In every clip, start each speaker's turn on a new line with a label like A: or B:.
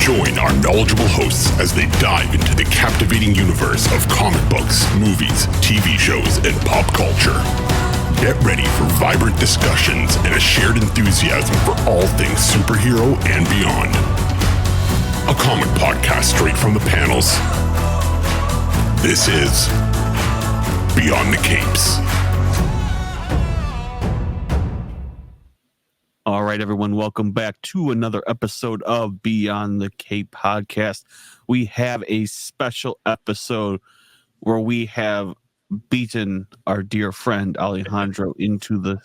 A: Join our knowledgeable hosts as they dive into the captivating universe of comic books, movies, TV shows, and pop culture. Get ready for vibrant discussions and a shared enthusiasm for all things superhero and beyond. A comic podcast straight from the panels. This is Beyond the Capes.
B: All right, everyone, welcome back to another episode of Beyond the Cape podcast. We have a special episode where we have beaten our dear friend Alejandro into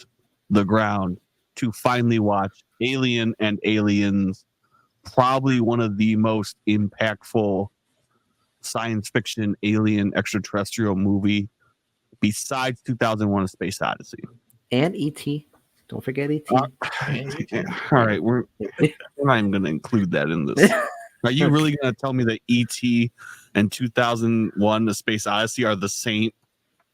B: the ground to finally watch Alien and Aliens, probably one of the most impactful science fiction alien extraterrestrial movie besides 2001: A Space Odyssey.
C: And E.T. Don't forget E.T.
B: All right, we're not even going to include that in this. Are you really going to tell me that E.T. and 2001: A Space Odyssey are the same?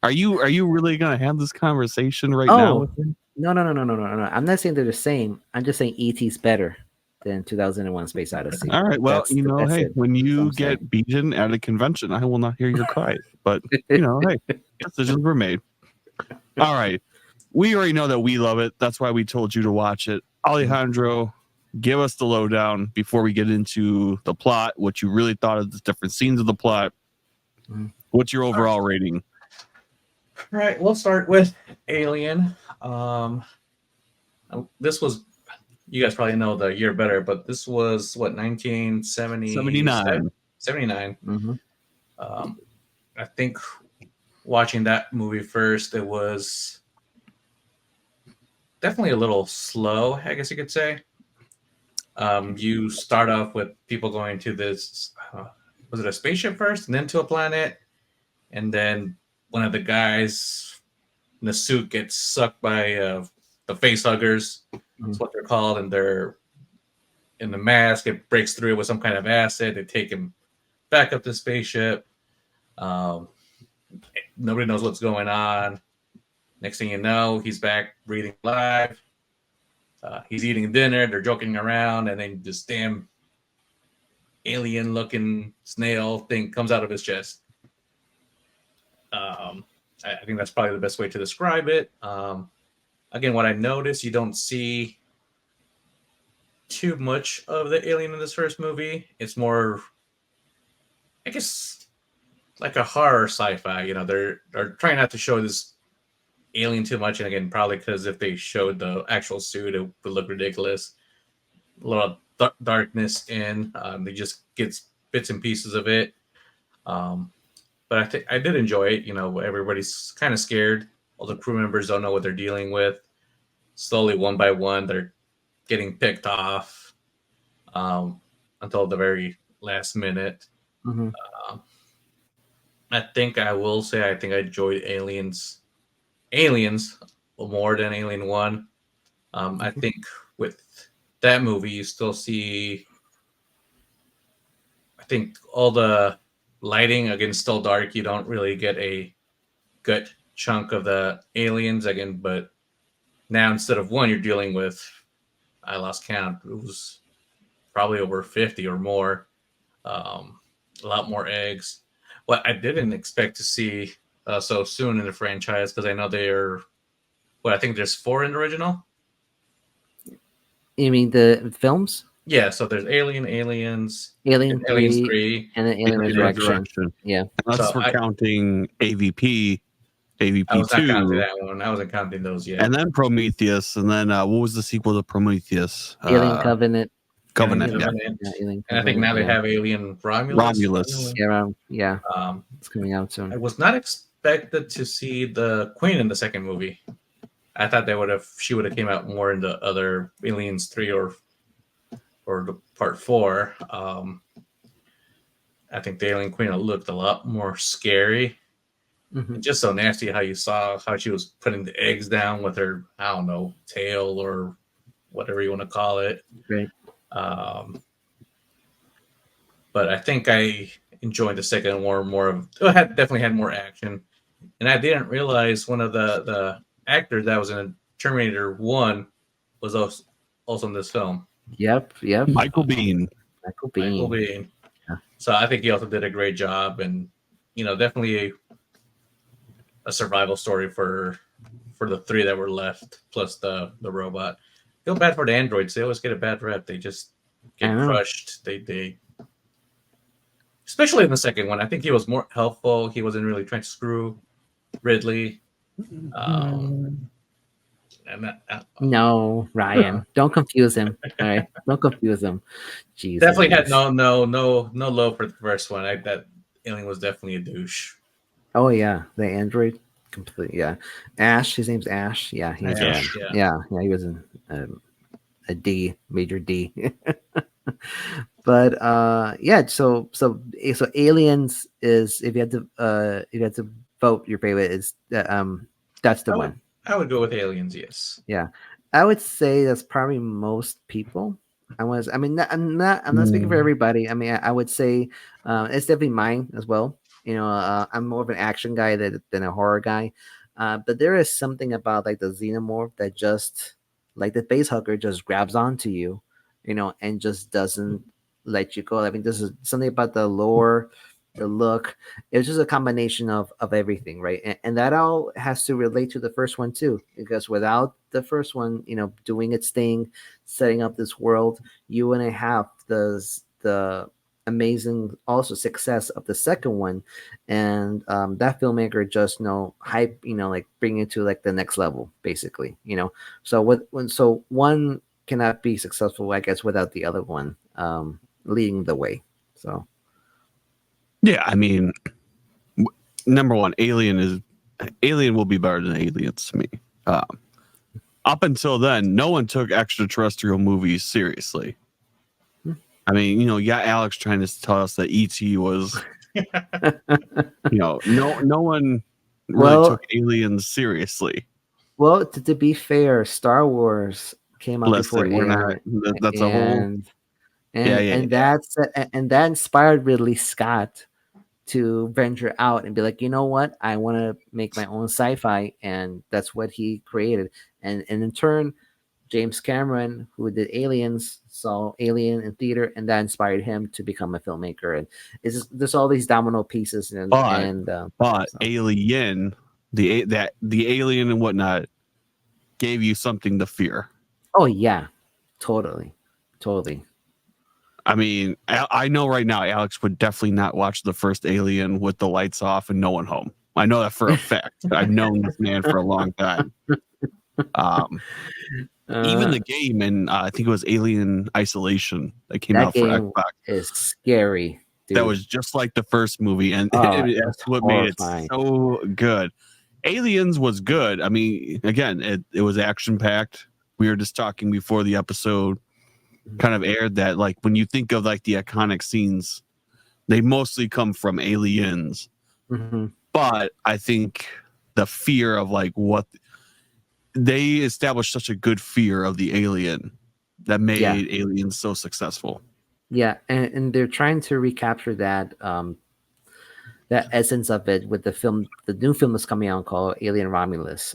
B: Are you really going to have this conversation right now?
C: No. I'm not saying they're the same. I'm just saying E.T.'s better than 2001: Space Odyssey.
B: All right, well,
C: That's
B: hey,
C: it.
B: when you get beaten at a convention, I will not hear your cries. But, hey, decisions were made. All right. We already know that we love it. That's why we told you to watch it. Alejandro, give us the lowdown before we get into the plot, what you really thought of the different scenes of the plot. What's your overall rating?
D: All right, we'll start with Alien. This was, you guys probably know the year better, but this was, 1979? 79.
C: Mm-hmm.
D: I think watching that movie first, it was definitely a little slow, I guess you could say. You start off with people going to this, was it a spaceship first, and then to a planet, and then one of the guys in the suit gets sucked by the face huggers. That's what they're called, and they're in the mask. It breaks through with some kind of acid. They take him back up the spaceship. Nobody knows what's going on. Next thing you know, he's back breathing alive. He's eating dinner. They're joking around, and then this damn alien-looking snail thing comes out of his chest. I think that's probably the best way to describe it. Again, what I noticed, you don't see too much of the alien in this first movie. It's more, I guess, like a horror sci-fi. They're trying not to show this alien too much, and again, probably because if they showed the actual suit, it would look ridiculous. A lot of darkness in. They just get bits and pieces of it. But I did enjoy it. Everybody's kind of scared. All the crew members don't know what they're dealing with. Slowly, one by one, they're getting picked off until the very last minute.
C: Mm-hmm.
D: I think I will say I enjoyed Aliens more than Alien 1. I think with that movie, you still see, I think all the lighting, again, still dark. You don't really get a good chunk of the aliens again, but now instead of one, you're dealing with, I lost count, it was probably over 50 or more. A lot more eggs. What I didn't expect to see so soon in the franchise, because I know they are, I think there's 4 in the original.
C: You mean the films?
D: Yeah, so there's Aliens,
C: Alien
D: 3,
C: and then Alien Resurrection. Yeah.
B: Unless we're counting AVP
D: I was not
B: 2.
D: counting that one. I wasn't counting those yet.
B: And then Prometheus, and then what was the sequel to Prometheus?
C: Alien Covenant.
B: Covenant,
D: Alien
B: yeah.
D: Covenant.
C: Alien
D: And I think now they have Alien Romulus.
C: Yeah. It's coming out soon.
D: I was not expected to see the Queen in the second movie. I thought she would have came out more in the other Aliens 3 or the part 4. I think the Alien Queen looked a lot more scary.
C: Mm-hmm.
D: Just so nasty how you saw how she was putting the eggs down with her, I don't know, tail or whatever you want to call it.
C: Right.
D: But I think I enjoyed the second one more. Definitely had more action. And I didn't realize one of the actors that was in Terminator 1 was also in this film.
C: Yep.
B: Michael Biehn.
C: Michael
D: Michael
C: Biehn.
D: Biehn.
C: Yeah.
D: So I think he also did a great job, and definitely a survival story for the three that were left, plus the robot. Feel bad for the androids; they always get a bad rep. They just get
C: I know.
D: crushed. They especially in the second one. I think he was more helpful. He wasn't really trying to screw Ridley. And
C: No, Ryan, don't confuse him. All right, don't confuse him. Jesus.
D: definitely had no love for the first one. That alien was definitely a douche.
C: Oh yeah, the android, complete. Yeah, Ash. His name's Ash. Yeah, he was.
D: Ash,
C: Yeah, he was a D, major D. But yeah. So Aliens is, if you had to vote, your favorite is that's the one.
D: I would go with Aliens. Yes.
C: Yeah, I would say that's probably most people. I'm not speaking for everybody. I mean, I would say it's definitely mine as well. I'm more of an action guy than a horror guy. But there is something about like the xenomorph that just, like the base hugger, just grabs onto you, and just doesn't let you go. I mean, this is something about the lore, the look. It's just a combination of everything, right? And that all has to relate to the first one too, because without the first one, doing its thing, setting up this world, you wouldn't have the amazing also success of the second one. And that filmmaker just hype, like bring it to like the next level, basically. So one cannot be successful, I guess, without the other one leading the way. So
B: Yeah, I mean, number one, Alien will be better than Aliens to me. Up until then, no one took extraterrestrial movies seriously. I mean, Alex trying to tell us that E.T. was, no one really took Aliens seriously.
C: Well, to be fair, Star Wars came out before Alien.
B: That's a whole.
C: And that inspired Ridley Scott to venture out and be like, you know what, I want to make my own sci-fi, and that's what he created. And in turn, James Cameron, who did Aliens, saw Alien in theater, and that inspired him to become a filmmaker. And there's all these domino pieces.
B: But Alien, the alien and whatnot, gave you something to fear.
C: Oh yeah, totally.
B: I mean, I know right now Alex would definitely not watch the first Alien with the lights off and no one home. I know that for a fact. I've known this man for a long time. Even the game, and I think it was Alien Isolation that came out for Xbox.
C: Is scary, dude.
B: That was just like the first movie, and that's what made it so good. Aliens was good. I mean, again, it was action packed. We were just talking before the episode kind of aired that, like, when you think of like the iconic scenes, they mostly come from Aliens.
C: Mm-hmm.
B: But I think the fear of like what they established, such a good fear of the alien that made Aliens so successful. Yeah,
C: and they're trying to recapture that that essence of it with the new film that's coming out called Alien Romulus.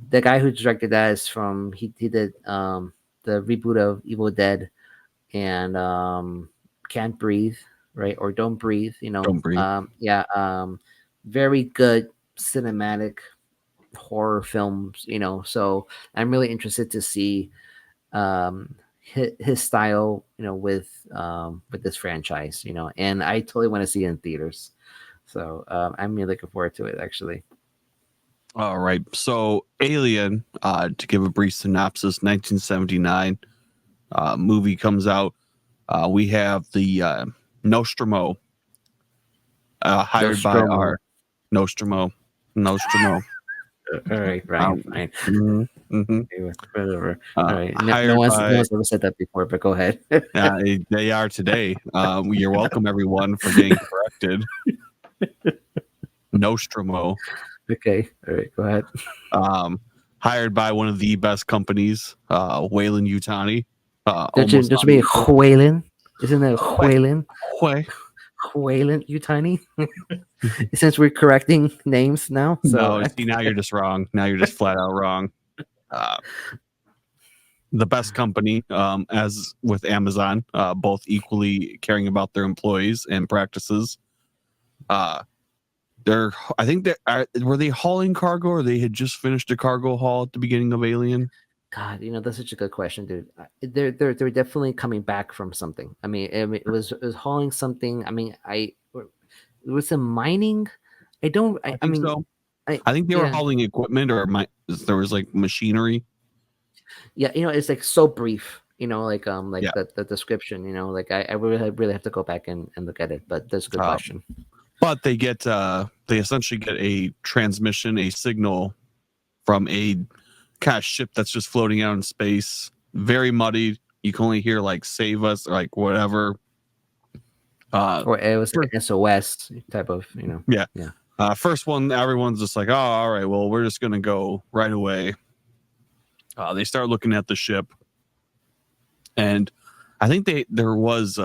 C: The guy who directed that is from he did the reboot of Evil Dead and Can't Breathe, right? Or Don't Breathe,
B: Don't Breathe.
C: Very good cinematic horror films, so I'm really interested to see his style, with this franchise, and I totally want to see it in theaters. So I'm really looking forward to it, actually.
B: All right. So Alien, to give a brief synopsis, 1979 movie comes out. We have the Nostromo hired by our Nostromo.
C: All right, fine. Whatever. All right. No one's ever said that before, but go ahead.
B: They are today. You're welcome, everyone, for getting corrected. Nostromo.
C: Okay. All right. Go ahead.
B: Hired by one of the best companies, Wayland Yutani.
C: Don't you mean Wayland? Isn't it Wayland? Wayland Yutani? Since we're correcting names now. So.
B: No, see, now you're just wrong. Now you're just flat out wrong. the best company, as with Amazon, both equally caring about their employees and practices. I think were they hauling cargo, or they had just finished a cargo haul at the beginning of Alien?
C: God, that's such a good question, dude. They're definitely coming back from something. I mean, it was hauling something. I mean, it was a mining.
B: I think so.
C: I
B: think they were hauling equipment, or there was like machinery.
C: Yeah, it's like so brief. Like
B: Yeah.
C: the description. Like I really have to go back and look at it. But that's a good question.
B: But they essentially get a transmission, a signal from a kind of ship that's just floating out in space, very muddy. You can only hear like "save us" or like whatever.
C: Or it was like an SOS type of,
B: Yeah. First one, everyone's just like, "Oh, all right, well, we're just gonna go right away." They start looking at the ship, and I think there was.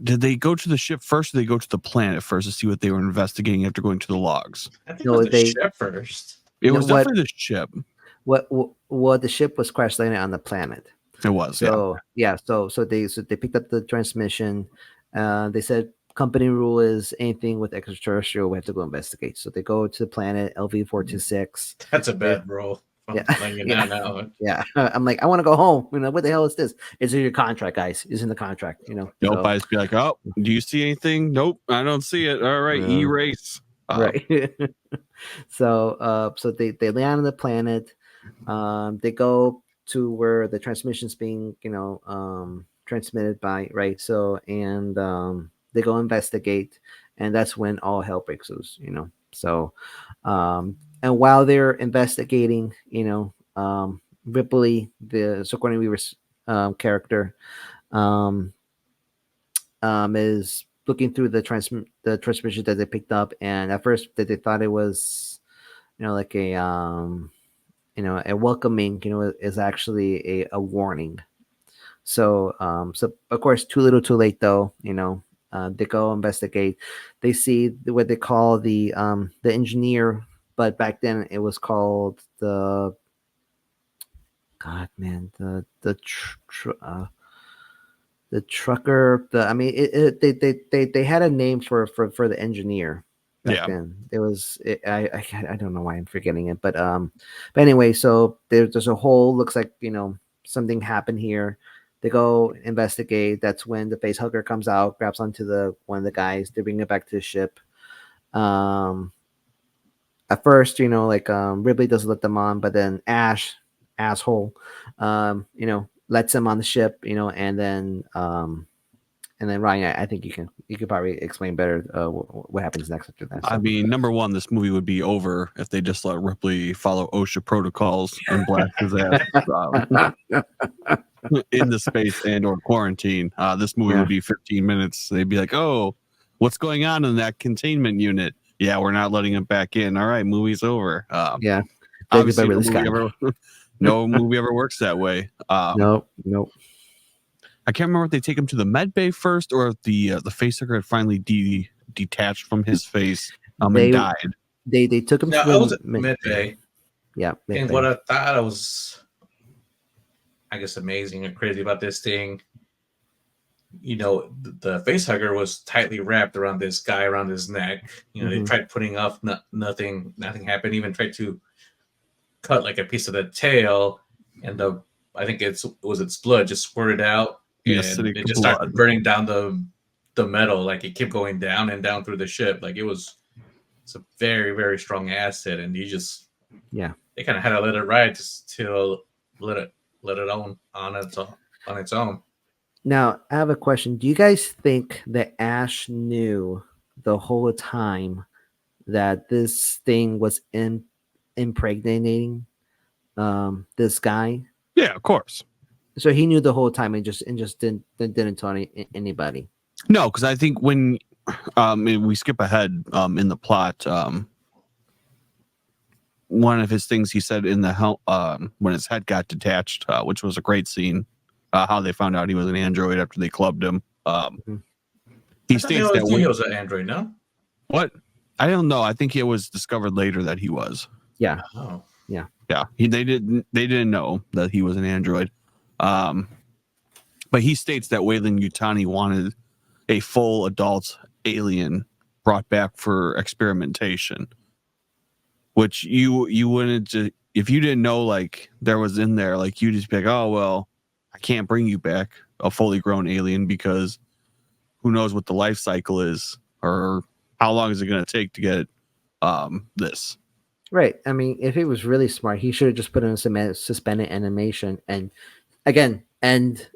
B: Did they go to the ship first, or did they go to the planet first to see what they were investigating after going to the logs?
D: I think it was the ship first.
B: It was definitely the ship.
C: What the ship was crash landing on the planet.
B: It was.
C: So they picked up the transmission. They said company rule is anything with extraterrestrial, we have to go investigate. So they go to the planet LV-426.
D: That's a bad rule.
C: Yeah. I'm like, I want to go home. What the hell is this? It's in your contract, guys. It's in the contract.
B: Nope. I just be like, oh, do you see anything? Nope, I don't see it. All right, erase.
C: Right. So they land on the planet. They go to where the transmission's being, transmitted by, right? So, and they go investigate, and that's when all hell breaks loose, So, and while they're investigating, Ripley, the Sigourney Weaver's character, is looking through the transmission that they picked up, and at first they thought it was, like a a welcoming, is actually a warning. So of course, too little, too late, though. They go investigate. They see what they call the engineer, but back then it was called the trucker. They had a name for the engineer back then. It was I don't know why I'm forgetting it, but anyway, so there's a hole. Looks like something happened here. They go investigate. That's when the face hugger comes out, grabs onto one of the guys. They bring it back to the ship. At first, Ripley doesn't let them on, but then Ash, asshole, lets him on the ship, and then Ryan, I think you could probably explain better what happens next after that.
B: I mean, number one, this movie would be over if they just let Ripley follow OSHA protocols and blast his ass into space and or quarantine. This movie would be 15 minutes. They'd be like, "Oh, what's going on in that containment unit? Yeah, we're not letting him back in. All right, movie's over." Obviously, no movie ever works that way.
C: Nope.
B: I can't remember if they take him to the med bay first, or if the facehugger had finally detached from his face and died.
C: They took him to
D: the med bay.
C: Yeah,
D: and what I thought was, I guess, amazing and crazy about this thing, the facehugger was tightly wrapped around this guy, around his neck. They tried putting off, nothing happened. Even tried to cut like a piece of the tail, and I think its blood just squirted out, and it just started burning down the metal. Like it kept going down and down through the ship. Like it's a very, very strong acid, and they kind of had to let it ride to let it on its own.
C: Now, I have a question. Do you guys think that Ash knew the whole time that this thing was impregnating this guy?
B: Yeah, of course.
C: So he knew the whole time and just didn't tell anybody.
B: No, because I think when we skip ahead in the plot, one of his things he said in the when his head got detached, which was a great scene, how they found out he was an android after they clubbed him. He states that
D: he was an android. No,
B: what? I don't know. I think it was discovered later that he was.
C: Yeah.
D: Oh.
B: Yeah, they didn't know that he was an android. But he states that Weyland-Yutani wanted a full adult alien brought back for experimentation, which you wouldn't if you didn't know like there was in there, like you just be like, oh well, I can't bring you back a fully grown alien because who knows what the life cycle is or how long is it going to take to get this.
C: Right. I mean, if he was really smart, he should have just put in some suspended animation and again end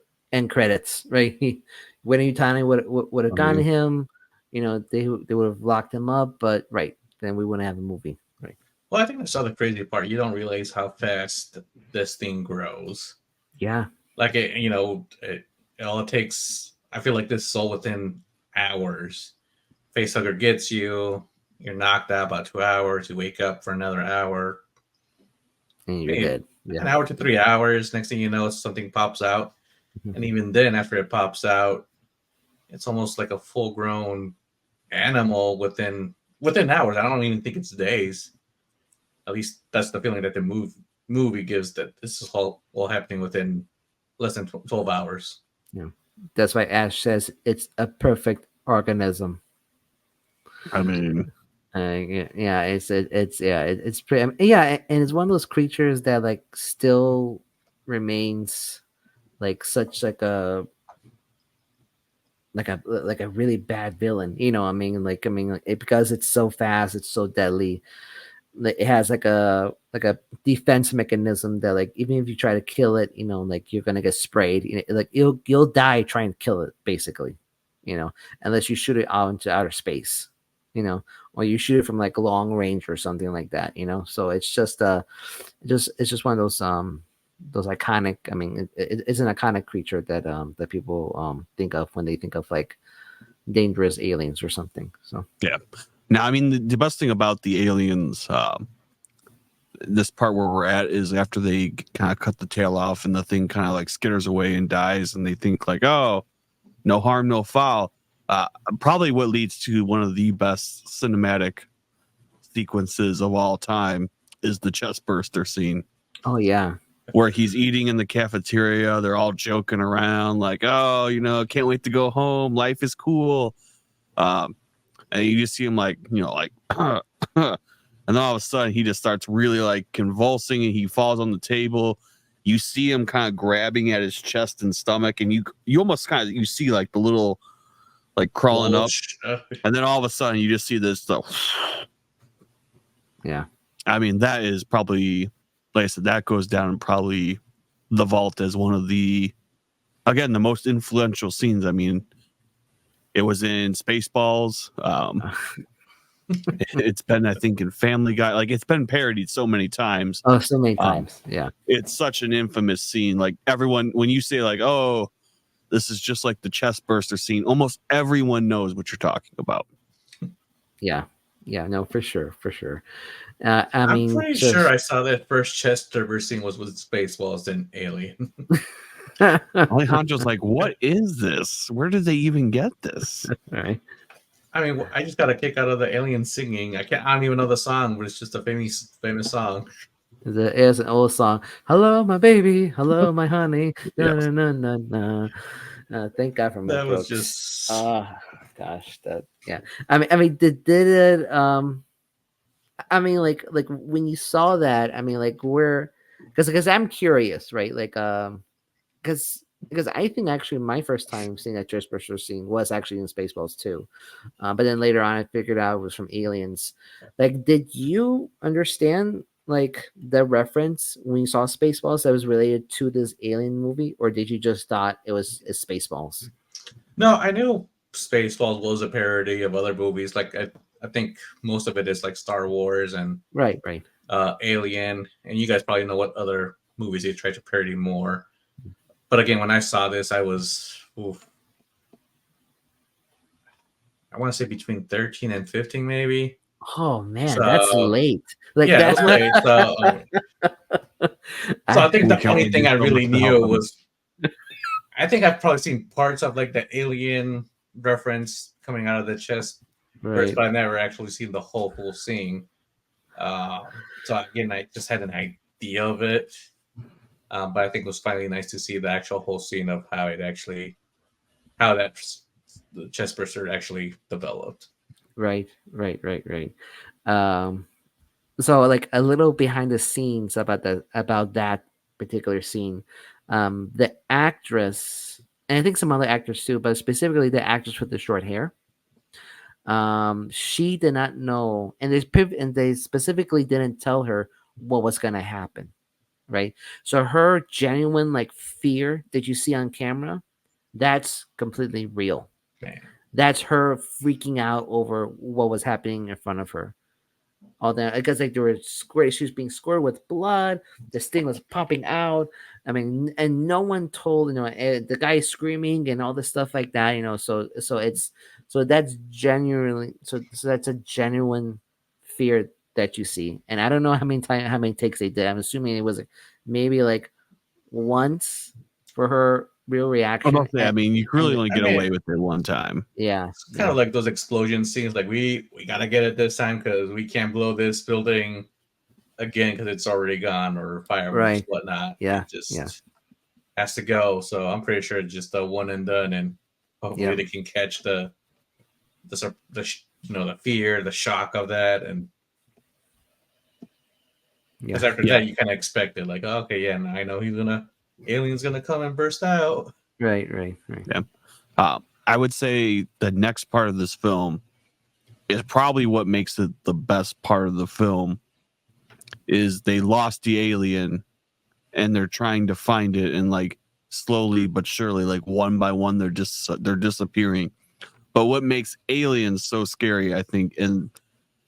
C: credits. Right. When Utani would have gone to him, you know, they would have locked him up. But right then we wouldn't have a movie. Right.
D: Well, I think that's the other crazy part. You don't realize how fast this thing grows.
C: Yeah.
D: Like it all it takes. I feel like this is all within hours. Facehugger gets you. You're knocked out about 2 hours. You wake up for another hour.
C: And you're dead. Yeah.
D: An hour to 3 hours. Next thing you know, something pops out. And even then, after it pops out, it's almost like a full-grown animal within hours. I don't even think it's days. At least that's the feeling that the movie gives, that this is all happening within less than 12 hours.
C: Yeah. That's why Ash says it's a perfect organism.
B: I mean,
C: it's pretty. And it's one of those creatures that like still remains like such like a really bad villain. You know, because it's so fast, it's so deadly. It has like a defense mechanism that like even if you try to kill it, you know, like you're gonna get sprayed. You know, like you'll die trying to kill it, basically. You know, unless you shoot it out into outer space. You know, or you shoot it from like long range or something like that, you know. So it's just it's just one of those iconic. I mean, it's an iconic creature that that people think of when they think of like dangerous aliens or something. So
B: yeah. Now, I mean, the best thing about the aliens, this part where we're at is after they kind of cut the tail off and the thing kind of like skitters away and dies, and they think like, oh, no harm, no foul. Probably what leads to one of the best cinematic sequences of all time is the chest burster scene.
C: Oh yeah,
B: where he's eating in the cafeteria. They're all joking around like, oh, you know, can't wait to go home. Life is cool. And you just see him like, you know, like, and then all of a sudden he just starts really like convulsing and he falls on the table. You see him kind of grabbing at his chest and stomach, and you almost kind of you see like the little like crawling up, and then all of a sudden you just see this stuff.
C: Yeah,
B: I mean that is probably, like I said, that goes down in probably the vault as one of the, again, the most influential scenes. I mean, it was in Spaceballs. It's been, I think, in Family Guy. Like it's been parodied so many times.
C: Oh, so many times. Yeah,
B: it's such an infamous scene. Like everyone, when you say like, "Oh, this is just like the chest burster scene," almost everyone knows what you're talking about.
C: Yeah, no, for sure.
D: I'm pretty sure I saw that first chest burster scene was with Spaceballs and Alien.
B: Alejandro's like, "What is this? Where did they even get this?"
C: Right.
D: I mean, I just got a kick out of the alien singing. I don't even know the song, but it's just a famous song.
C: It's an old song. Hello, my baby. Hello, my honey.
B: Yes.
C: No. Thank God for Mel
D: that
C: Brooks.
D: Was just.
C: Gosh, that yeah. I mean, did it? I mean, like when you saw that, I mean, like where, because I'm curious, right? Like, because I think actually my first time seeing that chest burster scene was actually in Spaceballs too, but then later on I figured out it was from Aliens. Like, did you understand like the reference when you saw Spaceballs that was related to this Alien movie, or did you just thought it's Spaceballs?
D: No, I knew Spaceballs was a parody of other movies. Like I think most of it is like Star Wars and
C: right,
D: Alien, and you guys probably know what other movies they tried to parody more. But again, when I saw this, I was, I want to say between 13 and 15, maybe.
C: Oh man, that's late. Like
D: yeah,
C: that's
D: late. So I think the only thing I really knew was, I think I've probably seen parts of like the Alien reference coming out of the chest, right, but I've never actually seen the whole scene. So again, I just had an idea of it, but I think it was finally nice to see the actual whole scene of how the chest burster actually developed.
C: Right, right. Um, so like a little behind the scenes about that particular scene. The actress, and I think some other actors too, but specifically the actress with the short hair. She did not know, and they specifically didn't tell her what was gonna happen, right? So her genuine like fear that you see on camera, that's completely real.
D: Man,
C: That's her freaking out over what was happening in front of her. All that because like they were square, she was being squirted with blood. This thing was popping out. I mean, and no one told the guy screaming and all this stuff like that. So that's genuinely so that's a genuine fear that you see. And I don't know how many takes they did. I'm assuming it was maybe like once for her real
B: I'm
C: reaction.
B: about to say, I mean, you can really only
D: I
B: get
D: mean,
B: away with it one time.
C: Yeah,
D: it's kind of like those explosion scenes. Like we gotta get it this time because we can't blow this building again because it's already gone or fireworks,
C: right.
D: whatnot.
C: Yeah,
D: It
C: yeah,
D: just has to go. So I'm pretty sure it's just a one and done, and hopefully
C: yeah,
D: they can catch the fear, the shock of that, and
C: yeah.
D: because after
B: Yeah.
D: that you kind of expect it, like okay, yeah, now I know alien's gonna come and burst out.
C: Right.
B: Yeah. I would say the next part of this film is probably what makes it the best part of the film is they lost the alien and they're trying to find it and like slowly but surely like one by one they're disappearing. But what makes aliens so scary, I think, and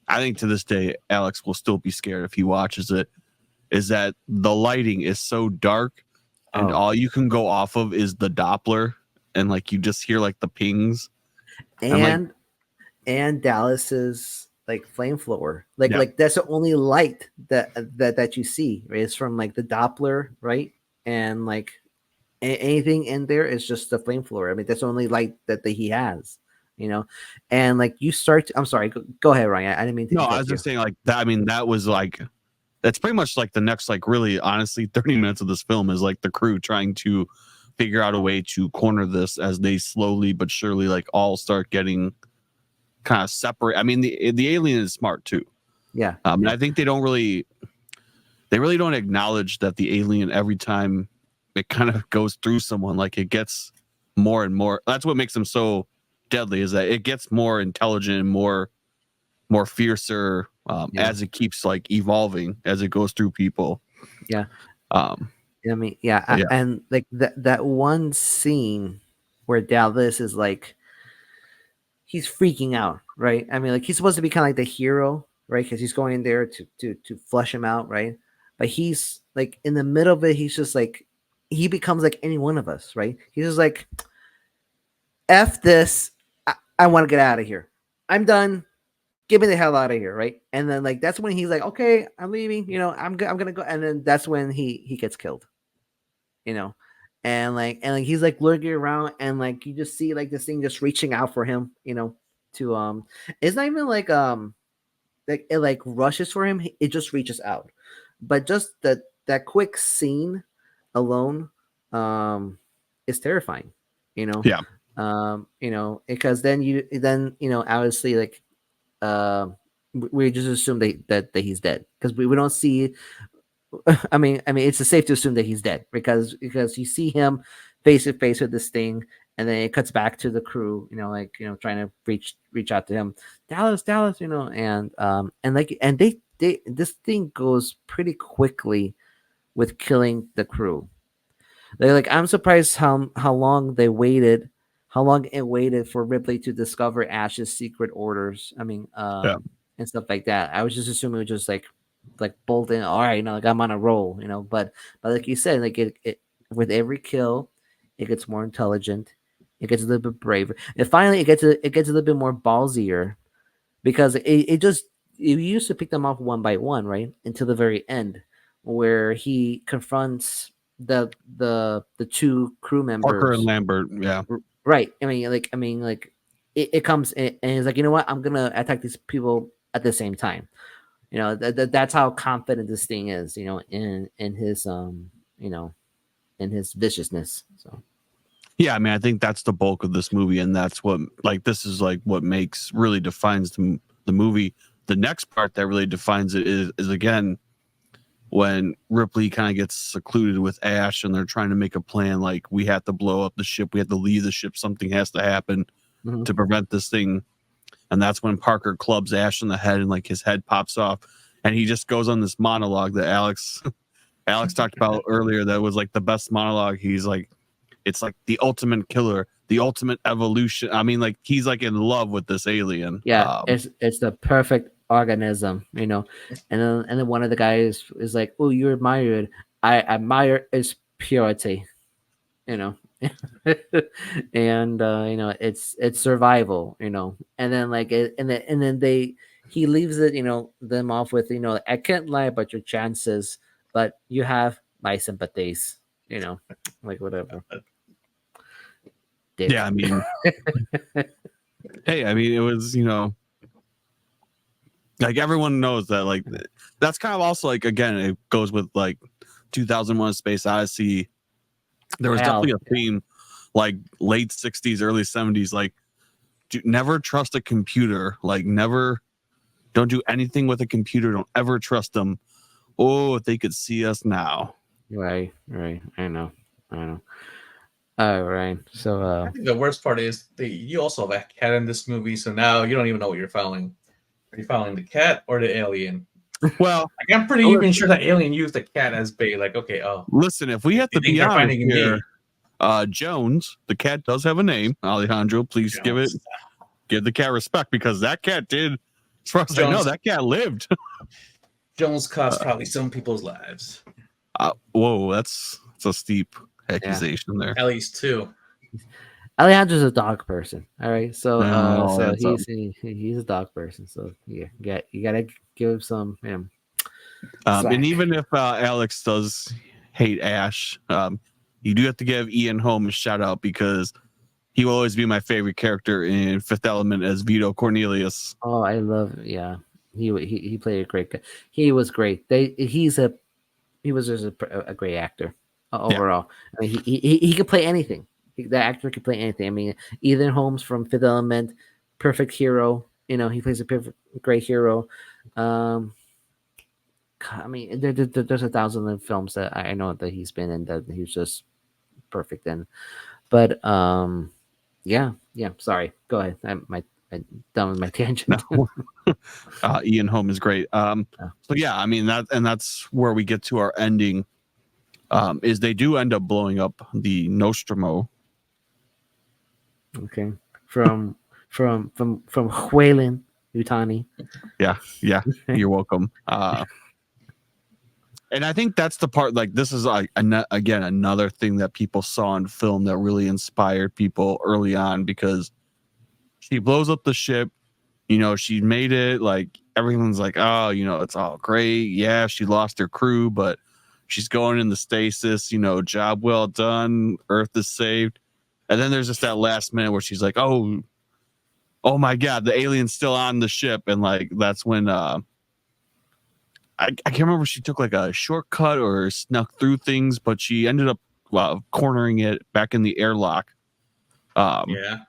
B: I think to this day Alex will still be scared if he watches it, is that the lighting is so dark and
C: Oh,
B: all you can go off of is the Doppler and like you just hear like the pings. I'm like,
C: and Dallas's like flamethrower. Like
B: yeah,
C: that's the only light that you see, right? It's from like the Doppler, right? And like anything in there is just the flamethrower. I mean, that's the only light that he has, you know. And like you start I'm sorry, go ahead, Ryan. I didn't mean to
B: no, I was
C: interrupt you.
B: just saying like that. I mean, that was like that's pretty much like the next like really honestly 30 minutes of this film is like the crew trying to figure out a way to corner this as they slowly but surely like all start getting kind of separate. I mean, the alien is smart too.
C: Yeah.
B: And I think they really don't acknowledge that the alien every time it kind of goes through someone, like it gets more and more. That's what makes them so deadly is that it gets more intelligent and more fiercer as it keeps like evolving as it goes through people.
C: Yeah.
B: Um,
C: I mean,
B: yeah,
C: and like that one scene where Dallas is like he's freaking out, right? I mean, like he's supposed to be kind of like the hero, right? Because he's going in there to flush him out, right? But he's like in the middle of it, he's just like he becomes like any one of us, right? He's just like, "F this, I want to get out of here. I'm done. Get me the hell out of here," right? And then like that's when he's like, "Okay, I'm leaving. I'm gonna go." And then that's when he gets killed, you know. And he's like lurking around, and like you just see like this thing just reaching out for him, to it's not even like it like rushes for him, it just reaches out. But just that quick scene alone is terrifying, you know.
B: yeah,
C: Because then obviously like we just assume that he's dead because we don't see. I mean, it's safe to assume that he's dead because you see him face to face with this thing, and then it cuts back to the crew, trying to reach out to him, Dallas, and this thing goes pretty quickly with killing the crew. They're like, I'm surprised how long they waited, how long it waited for Ripley to discover Ash's secret orders. I mean,
B: yeah.
C: and stuff like that. I was just assuming it was just like bolting. All right, like I'm on a roll, But like you said, like it with every kill, it gets more intelligent. It gets a little bit braver, and finally, it gets a little bit more ballsier because it used to pick them off one by one, right, until the very end, where he confronts the two crew
B: Parker and
C: members.
B: Lambert, yeah,
C: Right. I mean, like it comes and he's like, you know what? I'm gonna attack these people at the same time. That's how confident this thing is, in his in his viciousness. So
B: Yeah, I mean, I think that's the bulk of this movie, and that's what this is what really defines the movie. The next part that really defines it is again when Ripley kind of gets secluded with Ash, and they're trying to make a plan. Like, we have to blow up the ship, we have to leave the ship. Something has to happen to prevent this thing, and that's when Parker clubs Ash in the head, and his head pops off, and he just goes on this monologue that Alex talked about earlier. That was the best monologue. He's like, it's like the ultimate killer, the ultimate evolution. I mean, he's in love with this alien.
C: Yeah, it's the perfect organism, and then one of the guys is like, "Oh, you admire it. I admire its purity," and it's survival, and then and then he leaves it, them off with, I can't lie about your chances, but you have my sympathies, whatever. Dick.
B: Yeah, I mean, hey, I mean, it was, everyone knows that, that's kind of also again, it goes with 2001: A Space Odyssey. There was definitely a theme, late 60s, early 70s, never trust a computer, don't do anything with a computer, don't ever trust them. Oh, if they could see us now.
C: Right. I know. All right. So
D: I think the worst part is you also have a cat in this movie, so now you don't even know what you're filing. Are you filing the cat or the alien?
B: Well,
D: I'm pretty even sure that alien used the cat as bait.
B: Listen, if we have to be honest here, Jones, the cat does have a name. Alejandro, please
D: Jones.
B: give the cat respect, because that cat did, as far as I know, that cat lived.
D: Jones cost probably some people's lives.
B: Whoa, that's a steep accusation there.
D: At least 2.
C: Alejandro's a dog person. All right, so
B: No,
C: he's a dog person. So yeah, you gotta give him some.
B: And even if Alex does hate Ash, you do have to give Ian Holm a shout out, because he will always be my favorite character in Fifth Element as Vito Cornelius.
C: Oh, I love. Yeah, he played a great guy. He was great. He was just a great actor overall. Yeah. I mean, he could play anything. The actor could play anything. I mean, Ethan Holmes from Fifth Element, perfect hero. He plays a great hero. I mean, there's 1,000 films that I know that he's been in that he's just perfect in. But yeah. Sorry, go ahead. I'm done with my tangent.
B: No. Ian Holm is great. So yeah, I mean that's where we get to our ending. Is they do end up blowing up the Nostromo.
C: Okay, from Whalen Utani.
B: Yeah, you're welcome. And I think that's the part. This is again another thing that people saw in film that really inspired people early on, because she blows up the ship. She made it. Everyone's oh, it's all great. Yeah, she lost her crew, but she's going in the stasis. Job well done. Earth is saved. And then there's just that last minute where she's like, oh my God, the alien's still on the ship. And that's when I can't remember if she took a shortcut or snuck through things, but she ended up cornering it back in the airlock.
D: Yeah.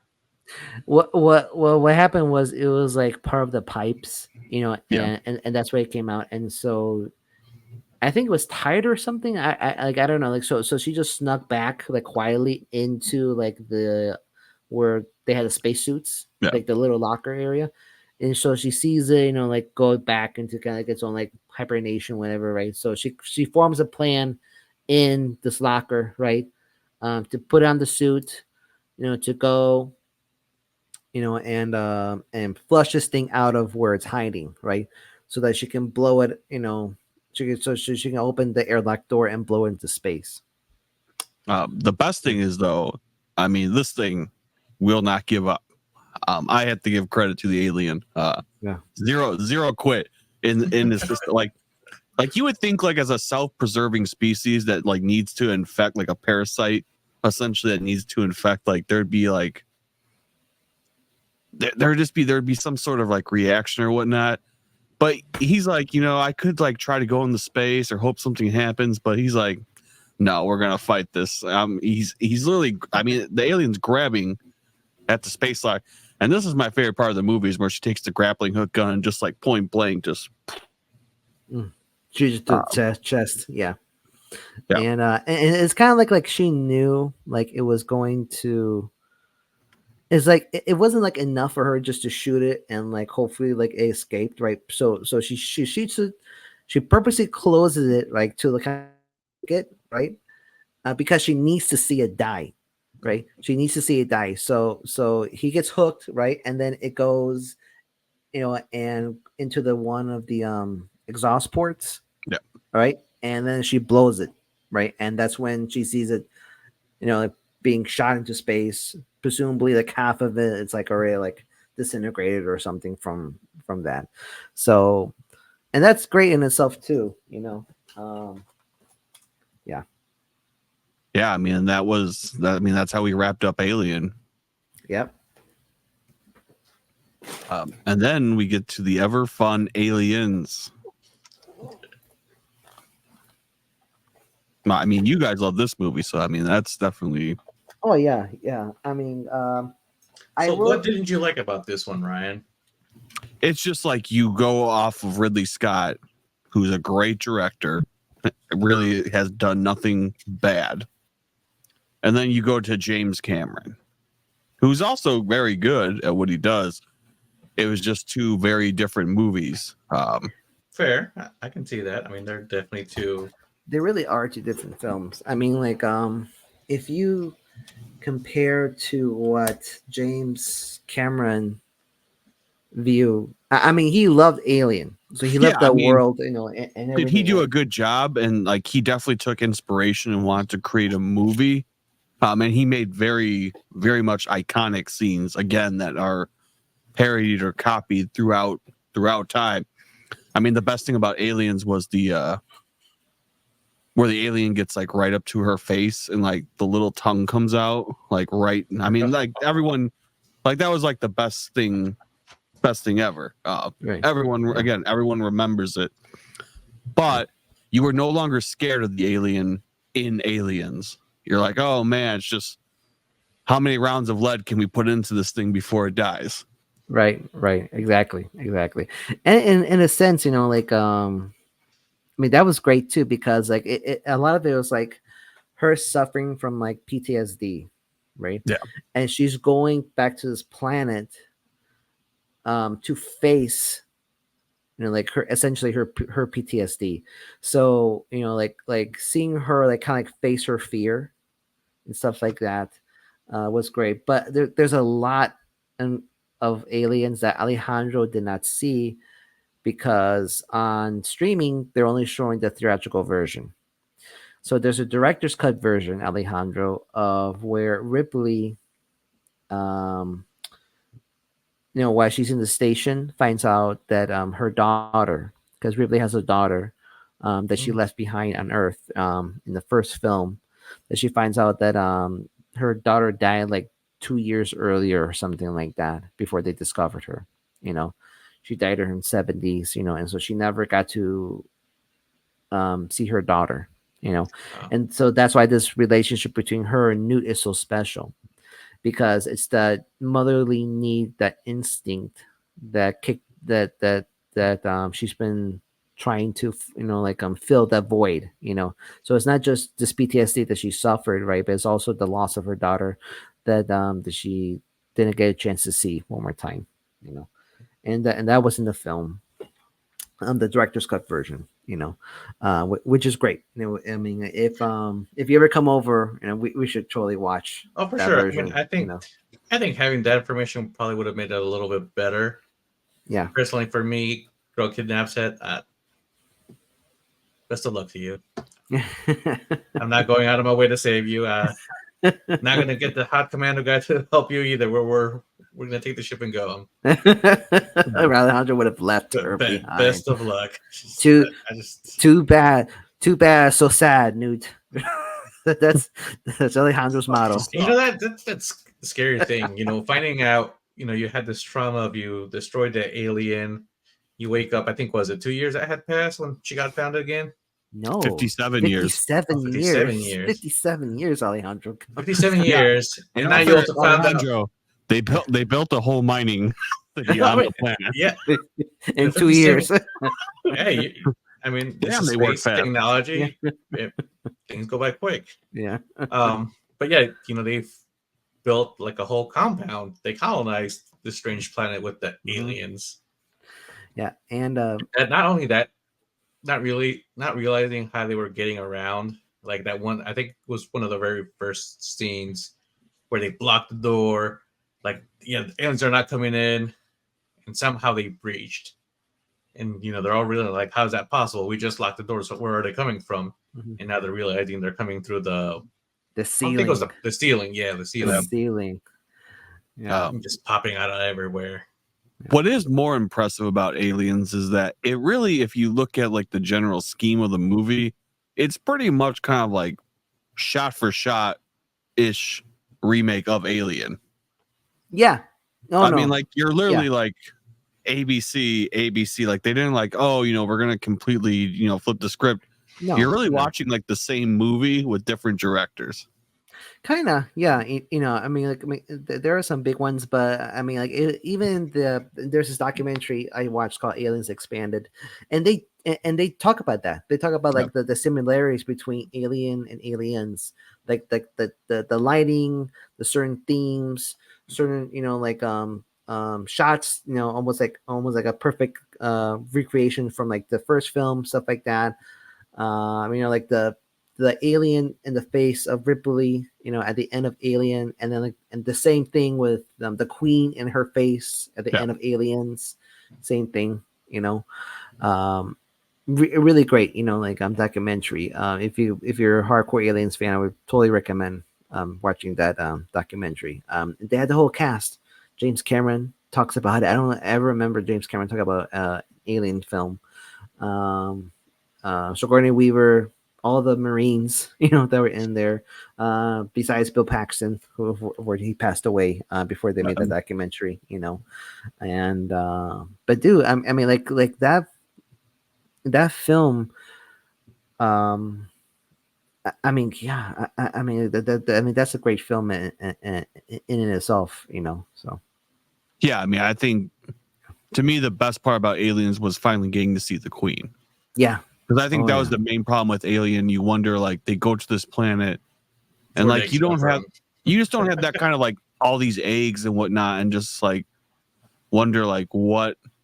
C: What happened was, it was part of the pipes, and that's where it came out. And so I think it was tight or something. I don't know. So she just snuck back quietly into the where they had the spacesuits, the little locker area. And so she sees it, go back into kind of its own hibernation, whatever, right? So she forms a plan in this locker, right? To put on the suit, to go, and flush this thing out of where it's hiding, right? So that she can blow it, so she can open the airlock door and blow into space.
B: The best thing is, though, I mean, this thing will not give up. I have to give credit to the alien. Zero quit in this system. You would think as a self-preserving species that needs to infect a parasite, essentially, that needs to infect, there'd be there'd be some sort of reaction or whatnot. But he's like, I could like try to go into space or hope something happens, but he's like, no, we're gonna fight this. He's literally, I mean, the alien's grabbing at the space lock, and this is my favorite part of the movie is where she takes the grappling hook gun and just like point blank, just
C: she just did chest, yeah.
B: Yeah.
C: And it's kind of like she knew like it was going to. It's like it wasn't like enough for her just to shoot it and like hopefully like it escaped, right? So she shoots it, she purposely closes it like to the kind of get right, because she needs to see it die, right? She needs to see it die. So he gets hooked, right, and then it goes, and into the one of the exhaust ports,
B: Yeah.
C: right, and then she blows it, right, and that's when she sees it, like being shot into space. Presumably, like half of it, it's like already like disintegrated or something from that. So, and that's great in itself too. Yeah.
B: Yeah, I mean that's how we wrapped up Alien.
C: Yep.
B: And then we get to the ever fun Aliens. I mean, you guys love this movie, so I mean that's definitely.
C: Oh yeah. I mean,
D: what didn't you like about this one, Ryan?
B: It's just like you go off of Ridley Scott, who's a great director, really has done nothing bad. And then you go to James Cameron, who's also very good at what he does. It was just two very different movies.
D: Fair. I can see that. I mean, they're definitely two.
C: They really are two different films. I mean, like, if you compare to what James Cameron view, I mean, he loved Alien, so he loved that world, and
B: did he do a good job? And like, he definitely took inspiration and wanted to create a movie. And he made very, very much iconic scenes again that are parodied or copied throughout time. I mean, the best thing about Aliens was the where the alien gets like right up to her face and like the little tongue comes out like right. I mean, like everyone, like that was like the best thing ever.
C: Right.
B: Everyone remembers it, but you were no longer scared of the alien in Aliens. You're like, oh man, it's just how many rounds of lead can we put into this thing before it dies?
C: Right. Exactly. And in a sense, like, I mean, that was great too, because like a lot of it was like her suffering from like PTSD, right?
B: Yeah.
C: And she's going back to this planet to face, like essentially her PTSD. So, like seeing her like kind of like face her fear and stuff like that was great. But there's a lot of Aliens that Alejandro did not see, because on streaming they're only showing the theatrical version. So there's a director's cut version, Alejandro, of where Ripley, while she's in the station, finds out that her daughter, because Ripley has a daughter that she left behind on Earth in the first film, that she finds out that her daughter died like 2 years earlier or something like that before they discovered her. She died in her 70s, and so she never got to see her daughter,
D: Wow.
C: and so that's why this relationship between her and Newt is so special, because it's that motherly need, that instinct, that kick that she's been trying to fill that void. So it's not just this PTSD that she suffered, right, but it's also the loss of her daughter that she didn't get a chance to see one more time. And that was in the film, the director's cut version, which is great. I mean, if you ever come over, we should totally watch.
D: Oh, for
C: that
D: sure.
C: version,
D: I mean, I think having that information probably would have made it a little bit better.
C: Yeah.
D: Personally, for me, Girl Kidnaps It. Best of luck to you. I'm not going out of my way to save you. Not going to get the hot commando guy to help you either. We're going to take the ship and go.
C: Alejandro would have left her behind.
D: Best of luck.
C: Too bad. So sad, Newt. that's Alejandro's motto.
D: That's the scary thing. Finding out. You had this trauma of you destroyed the alien. you wake up, I think, was it 2 years that had passed when she got found again?
C: No,
B: 57 years.
C: 57
D: 57
C: years.
D: years.
C: 57 years, Alejandro.
D: 57 years.
B: And
D: And now
B: also,
D: you also found out.
B: Alejandro, they built a whole mining city on the planet.
D: Yeah.
C: In 2 years.
D: Hey, I mean, this
B: Damn,
D: is
B: they work
D: space
B: fast.
D: technology. Things go by quick.
C: Yeah.
D: But yeah, they've built like a whole compound. They colonized this strange planet with the aliens.
C: Yeah, and
D: And not only that, not realizing how they were getting around. Like that one, I think was one of the very first scenes where they blocked the door. Like, the aliens are not coming in, and somehow they breached. And they're all really like, "How is that possible? We just locked the door. So where are they coming from?" And now they're realizing they're coming through the
C: ceiling.
D: I think it was the ceiling. Yeah, the ceiling.
C: The ceiling. Yeah.
D: Just popping out of everywhere.
B: What is more impressive about Aliens is that it really, if you look at like the general scheme of the movie, it's pretty much kind of like shot for shot ish remake of Alien.
C: Yeah.
B: I mean, like you're literally like ABC, like they didn't like, we're gonna completely, flip the script.
C: No,
B: you're really watching like the same movie with different directors.
C: Kind of, yeah. I mean, there are some big ones, but I mean, like even there's this documentary I watched called Aliens Expanded, and they talk about that. They talk about like the similarities between Alien and Aliens, like the lighting, the certain themes, certain shots, almost like a perfect recreation from like the first film, stuff like that. Like the alien in the face of Ripley, at the end of Alien, and then and the same thing with the Queen in her face at the end of Aliens, same thing, really great, documentary. If you're a hardcore Aliens fan, I would totally recommend watching that documentary. They had the whole cast. James Cameron talks about it. I don't ever remember James Cameron talking about Alien film. Sigourney Weaver, all the Marines, that were in there, besides Bill Paxton, where he passed away before they made the documentary, and but dude, I mean, like that film, I mean, yeah, I mean, that's a great film in itself, so.
B: Yeah, I mean, I think to me the best part about Aliens was finally getting to see the Queen.
C: Yeah.
B: Because I think that was the main problem with Alien. You wonder, like, they go to this planet, and like you just don't have that kind of like all these eggs and whatnot, and just like wonder like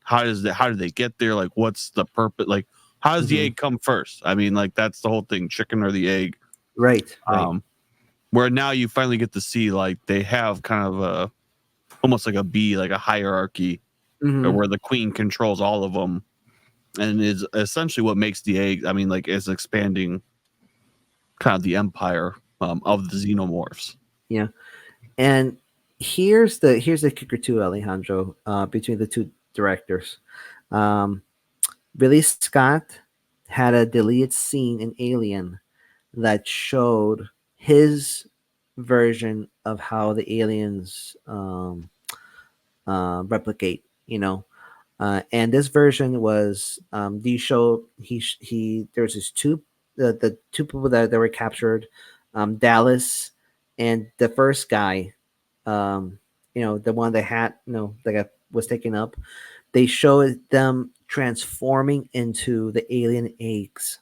B: how do they get there? Like, what's the purpose? Like, how does the egg come first? I mean, like that's the whole thing: chicken or the egg,
C: right?
B: Where now you finally get to see like they have kind of almost like a hierarchy, where the Queen controls all of them. And is essentially what makes the egg. I mean, like, is expanding kind of the empire of the xenomorphs.
C: Yeah, and here's the kicker too, Alejandro. Between the two directors, Ridley Scott had a deleted scene in Alien that showed his version of how the aliens replicate. And this version was there's this the two people that were captured, Dallas and the first guy, the one that had that was taken up. They showed them transforming into the alien eggs.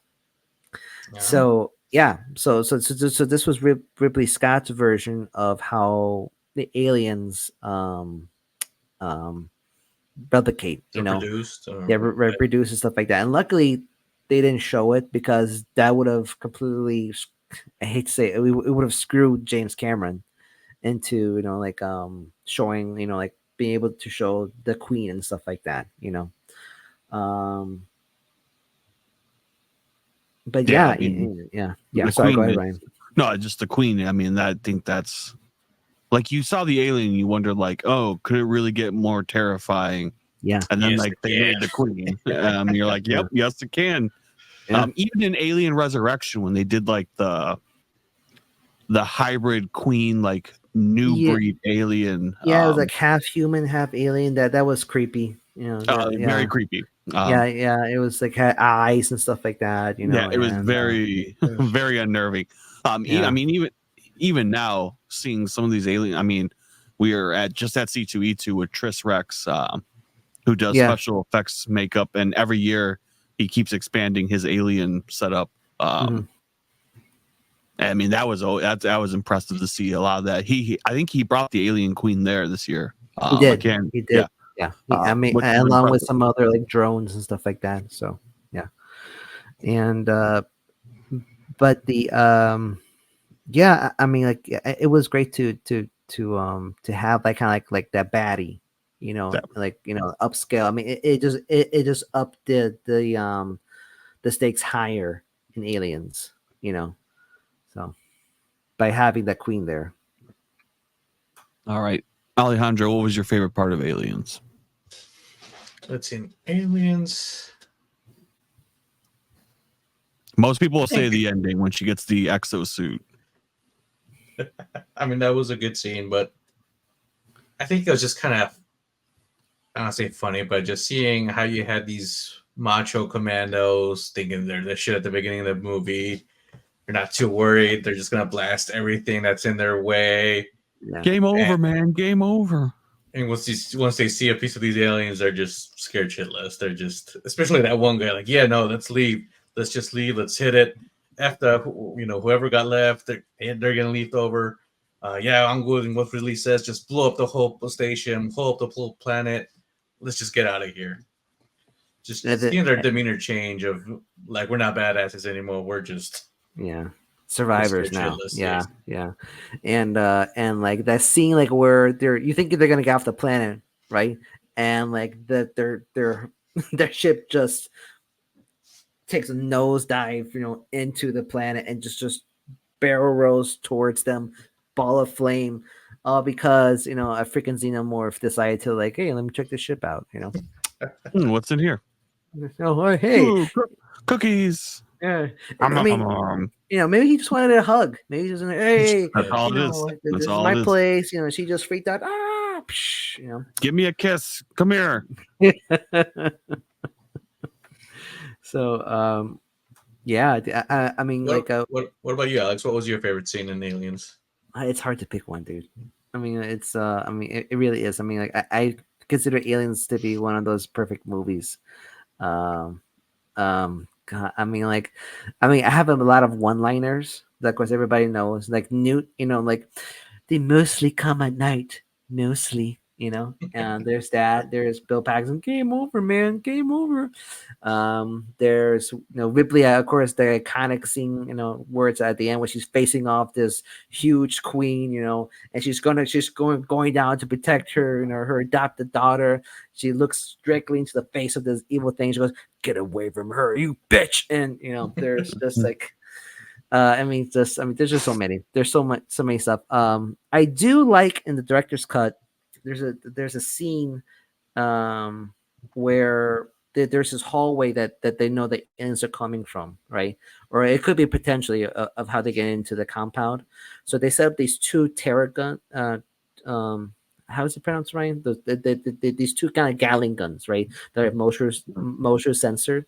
C: Yeah. So this was Ripley Scott's version of how the aliens replicate, reproduce and stuff like that. And luckily they didn't show it, because that would have completely, I hate to say it, would have screwed James Cameron into showing, like being able to show the Queen and stuff like that, but sorry, go ahead, Ryan.
B: No, just the Queen. I mean, I think that's like, you saw the alien, you wondered like, oh, could it really get more terrifying?
C: Yeah.
B: And then they made the Queen. You're like, yep, yes, it can. Yeah. Even in Alien Resurrection, when they did like the hybrid Queen, like new breed alien.
C: Yeah, it was like half human, half alien. That was creepy.
B: Very creepy.
C: Yeah, it was like had eyes and stuff like that,
B: Yeah, it was
C: and
B: very very unnerving.
C: yeah.
B: I mean, even now seeing some of these alien. I mean, we are at C2E2 with Tris Rex, who does
C: Yeah.
B: special effects makeup, and every year he keeps expanding his alien setup.
C: Mhm.
B: I mean, that was impressive to see a lot of that. I think he brought the Alien Queen there this year.
C: He did.
B: Again,
C: He
B: yeah,
C: did. Yeah. I mean,
B: which is
C: along with
B: impressive.
C: some other like drones and stuff like that. So yeah, and but the yeah, I mean, like it was great to have like kind of like that baddie,
B: That-
C: like upscale. I mean, it just upped the stakes higher in Aliens, so by having that queen there.
B: All right, Alejandro, what was your favorite part of Aliens?
D: Let's see, Aliens.
B: Most people will say the ending when she gets the exosuit.
D: I mean, that was a good scene, but I think it was just kind of, I don't say funny, but just seeing how you had these macho commandos thinking they're the shit at the beginning of the movie. They're not too worried. They're just gonna blast everything that's in their way.
C: Yeah.
B: Game over, man. Game over.
D: And once they see a piece of these aliens, they're just scared shitless. They're just, especially that one guy, like, yeah, no, let's leave. Let's just leave. Let's hit it. After whoever got left, they're gonna leave over. Yeah, I'm good. And what Ridley says, just blow up the whole station, blow up the whole planet. Let's just get out of here. Just
C: Yeah,
D: seeing their demeanor change of like, we're not badasses anymore. We're just
C: survivors
D: scared
C: now.
D: shitless.
C: Yeah,
D: Yes.
C: yeah. And like that scene, like where you think they're gonna get off the planet, right? And like their their ship just takes a nosedive, into the planet and just barrel rolls towards them, ball of flame, all because a freaking xenomorph decided to like, hey, let me check this ship out.
B: What's in here?
C: Oh, hey,
B: Ooh, cookies.
C: yeah. I mean, maybe he just wanted a hug. Maybe he was like, hey,
B: That's all it is.
C: this
B: That's
C: is
B: all
C: my
B: it is.
C: place. She just freaked out. Ah, psh,
B: Give me a kiss. Come here.
C: So, yeah. I mean,
D: What about you, Alex? What was your favorite scene in Aliens?
C: it's hard to pick one, dude. I mean, it really is. I mean, like I consider Aliens to be one of those perfect movies. God, I have a lot of one-liners that, of course, everybody knows. Like Newt, like they mostly come at night, mostly, And there's that. There's Bill Paxton. Game over, man. Game over. There's Ripley, of course, the iconic scene, words at the end where she's facing off this huge queen, and she's going down to protect her, her adopted daughter. She looks directly into the face of this evil thing. She goes, "Get away from her, you bitch!" And there's just like, there's just so many. There's so many stuff. I do like in the director's cut. There's a scene where there's this hallway that they know the aliens are coming from, right? Or it could be potentially of how they get into the compound. So they set up these two terror gun. How is it pronounced, Ryan? These two kind of Gatling guns, right? That are moisture censored,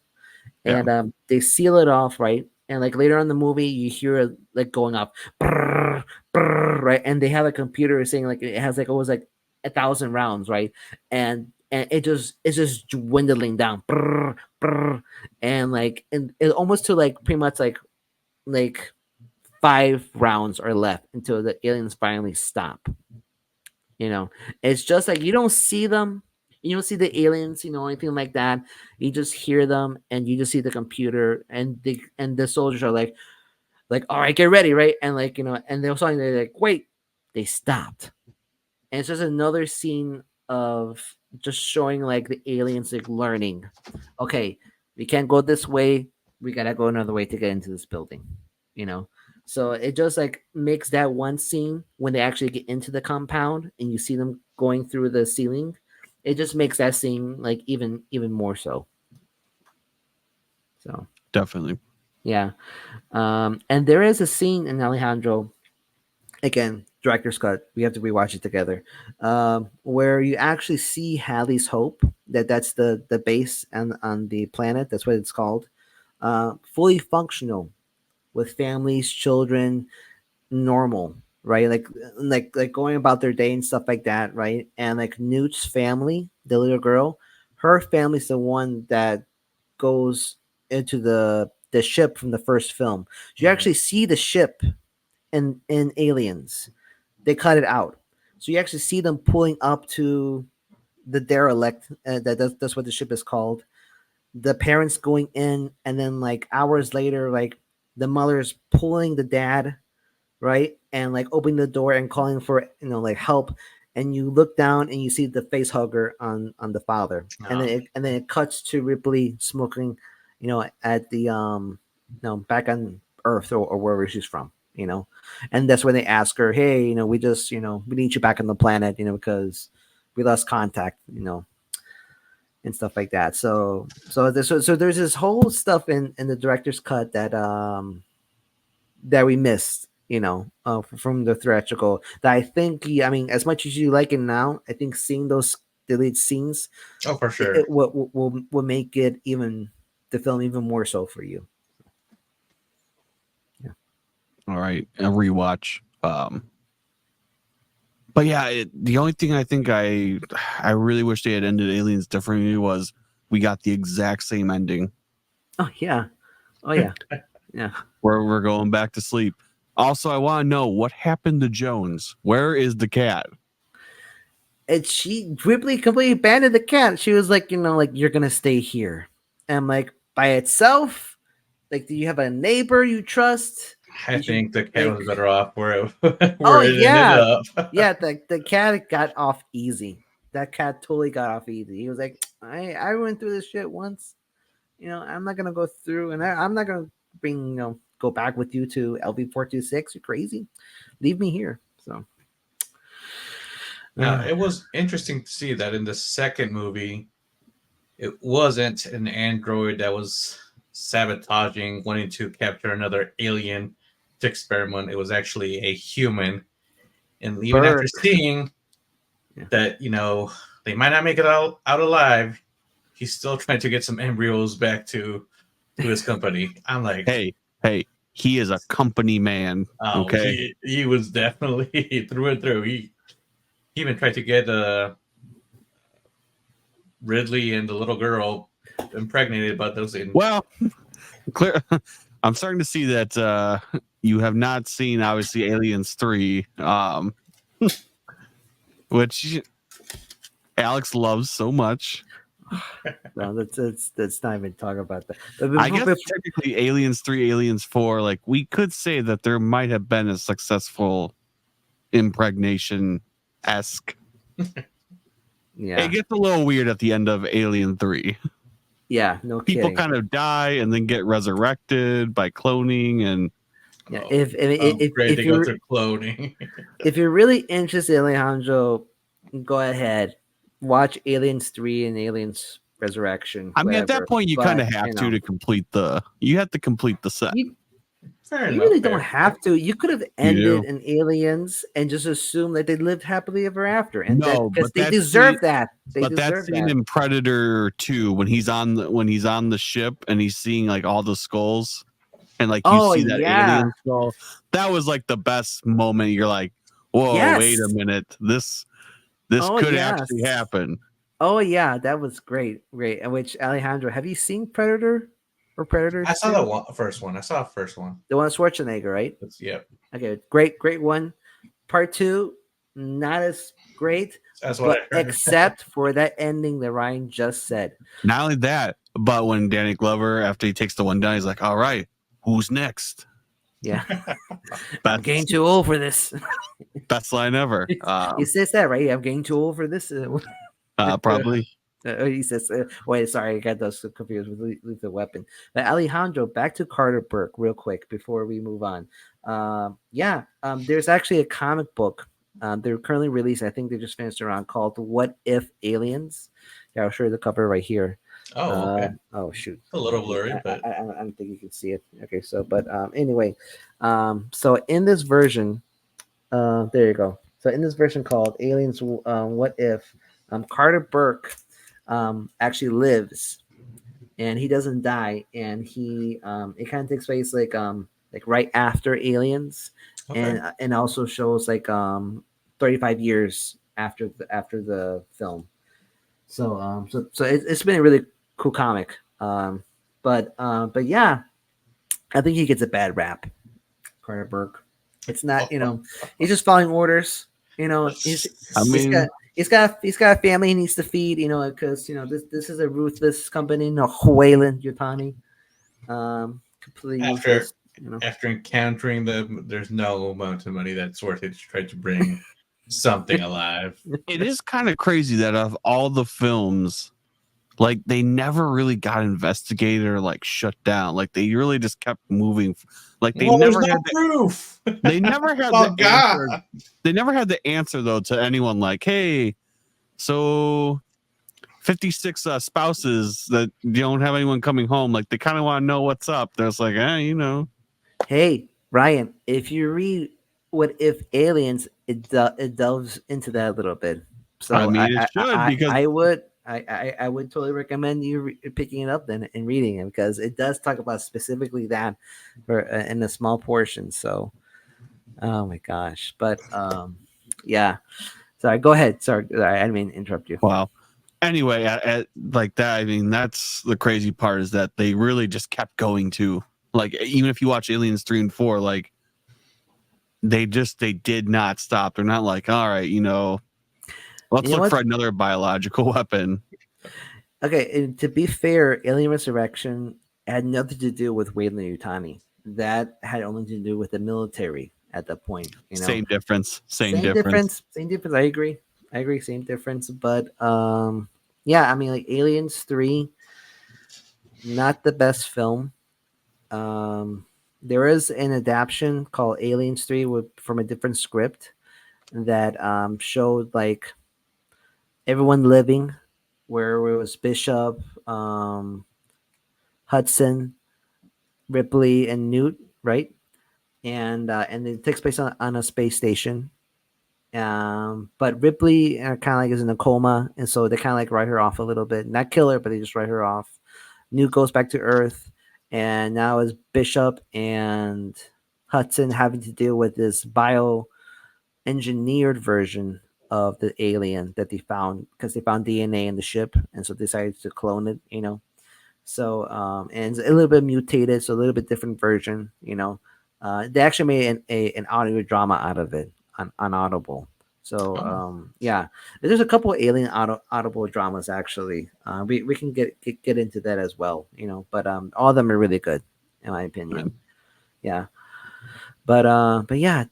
C: and they seal it off, right? And like later on in the movie, you hear it like going off, brrr, brrr, right? And they have a computer saying like it has like always like 1,000 rounds, right? And it's just dwindling down, brrr, brrr, and it almost to like pretty much like 5 rounds are left until the aliens finally stop. It's just like you don't see them, you don't see the aliens, anything like that. You just hear them, and you just see the computer, and the soldiers are like, all right, get ready, right? And like and they're like, wait, they stopped. And it's just another scene of just showing like the aliens like learning. Okay, we can't go this way. We gotta go another way to get into this building. So it just like makes that one scene when they actually get into the compound and you see them going through the ceiling. It just makes that scene like even more so. So
B: Definitely.
C: yeah, and there is a scene in Alejandro. Again, director's cut. We have to rewatch it together. Where you actually see Halley's Hope. That's the base on the planet. That's what it's called. Fully functional with families, children, normal, right? Like going about their day and stuff like that, right? And like Newt's family, the little girl, her family's the one that goes into the ship from the first film. So you actually see the ship in Aliens. They cut it out, so you actually see them pulling up to the derelict. That's what the ship is called. The parents going in, and then like hours later, like the mother's pulling the dad, right, and like opening the door and calling for like help, and you look down and you see the face hugger on the father, and then it cuts to Ripley smoking, at the back on Earth, or wherever she's from, and that's when they ask her, hey, we just we need you back on the planet, because we lost contact, and stuff like that. So there's this whole stuff in the director's cut that we missed, from the theatrical, that I think, I mean, as much as you like it now, I think seeing those deleted scenes,
D: for sure,
C: it will make it the film even more so for you. Yeah.
B: All right, a rewatch. But yeah, the only thing I think I really wish they had ended Aliens differently was we got the exact same ending.
C: Oh yeah. Yeah.
B: Where we're going back to sleep. Also, I want to know what happened to Jones. Where is the cat?
C: And Ripley completely abandoned the cat. She was like, like, you're gonna stay here. And I'm like, by itself? Like, do you have a neighbor you trust?
D: I think the cat was better off where it
C: yeah.
D: ended up.
C: Yeah, the cat got off easy. That cat totally got off easy. He was like, I went through this shit once. I'm not gonna go through, and I'm not gonna bring go back with you to LV-426. You're crazy. Leave me here. So
D: it was interesting to see that in the second movie, it wasn't an android that was sabotaging, wanting to capture another alien to experiment. It was actually a human. And even after seeing that, they might not make it out alive, he's still trying to get some embryos back to his company. I'm like,
B: hey, he is a company man. Okay,
D: he was definitely through and through. He even tried to get Ridley and the little girl impregnated, but those didn't.
B: Well, clear. I'm starting to see that you have not seen, obviously, Aliens 3, which Alex loves so much.
C: No, that's not even talking about that.
B: I guess technically Aliens 3, Aliens 4, like, we could say that there might have been a successful impregnation-esque.
C: Yeah.
B: It gets a little weird at the end of Alien 3.
C: Yeah, no
B: People
C: kidding.
B: kind of die and then get resurrected by cloning, and
C: yeah,
D: if you're go through cloning.
C: If you're really interested, Alejandro, go ahead, watch Aliens 3 and Aliens Resurrection.
B: I mean, at that point, you kind of have to complete the. You have to complete the set.
C: You really don't have to. You could have ended in Aliens and just assumed that they lived happily ever after, and because they deserve that.
B: But that scene in Predator 2, when he's on the ship and he's seeing like all the skulls, and like you see that alien skull, that was like the best moment. You're like, whoa, wait a minute, this could actually happen.
C: Oh yeah, that was great. And which, Alejandro, have you seen Predator? Or Predator?
D: I saw the first one. The
C: one with Schwarzenegger, right?
D: Yep.
C: Okay, great one. Part 2, not as great.
D: That's what I heard.
C: Except for that ending that Ryan just said.
B: Not only that, but when Danny Glover, after he takes the one down, he's like, all right, who's next?
C: Yeah. I'm getting too old for this.
B: Best line ever.
C: He says that, right? I'm getting too old for this.
B: Probably.
C: He says, wait, sorry, I got those confused with Lethal Weapon. But Alejandro, back to Carter Burke real quick before we move on. There's actually a comic book. They're currently released. I think they just finished around, called What If Aliens? Yeah, I'll show you the cover right here.
D: Oh, okay.
C: Oh, shoot.
D: A little blurry, but
C: I don't think you can see it. Okay, so, but anyway, so in this version, There you go. So in this version called Aliens, What If, Carter Burke actually lives, and he doesn't die, and he it kind of takes place like right after Aliens,
D: Okay.
C: and also shows like 35 years after the film. So it's been a really cool comic. But yeah, I think he gets a bad rap, Carter Burke. It's not, he's just following orders. You know,
B: I
C: he's got
B: mean,
C: he's got a family he needs to feed. Because this is a ruthless company. No, Wayland Yutani, completely
D: after
C: ruthless. You know,
D: after encountering them, there's no amount of money that's worth it to try to bring something alive.
B: it is kind of crazy that of all the films, like they never really got investigated or like shut down. Like they really just kept moving. Like they
D: Well, there's
B: never
D: no
B: had
D: proof.
B: they never had
D: Oh
B: the answer.
D: God.
B: They never had the answer though to anyone like, hey, so 56 spouses that don't have anyone coming home. Like they kind of want to know what's up. There's like,
C: hey Ryan, if you read What If Aliens, it delves into that a little bit.
B: I
C: So
B: mean, it should because
C: I would totally recommend you picking it up then and reading it, because it does talk about specifically that for in a small portion. So, oh my gosh, but yeah. Sorry, go ahead. Sorry, I didn't mean to interrupt you.
B: wow. Anyway, like that, I mean, that's the crazy part is that they really just kept going to like even if you watch Aliens 3 and 4, like they did not stop. They're not like, all right, let's
C: You know
B: look
C: what?
B: for another biological weapon.
C: Okay, and to be fair, Alien Resurrection had nothing to do with Weyland Yutani. That had only to do with the military at that point.
B: Same difference. Same
C: Same
B: difference.
C: difference. Same difference. I agree. I agree. Same difference. But yeah, I mean, like Aliens 3, not the best film. Um, there is an adaptation called Aliens 3 from a different script that showed like everyone living, where it was Bishop, Hudson, Ripley, and Newt, right? And it takes place on a space station. But Ripley kind of like is in a coma, and so they kind of like write her off a little bit. Not kill her, but they just write her off. Newt goes back to Earth, and now is Bishop and Hudson having to deal with this bio engineered version of the alien that they found, because they found DNA in the ship, and so decided to clone it. So and it's a little bit mutated, so a little bit different version. They actually made an audio drama out of it on Audible. So
D: Oh,
C: yeah, there's a couple of alien audible dramas actually. We can get into that as well. But all of them are really good in my opinion. Yeah, but yeah,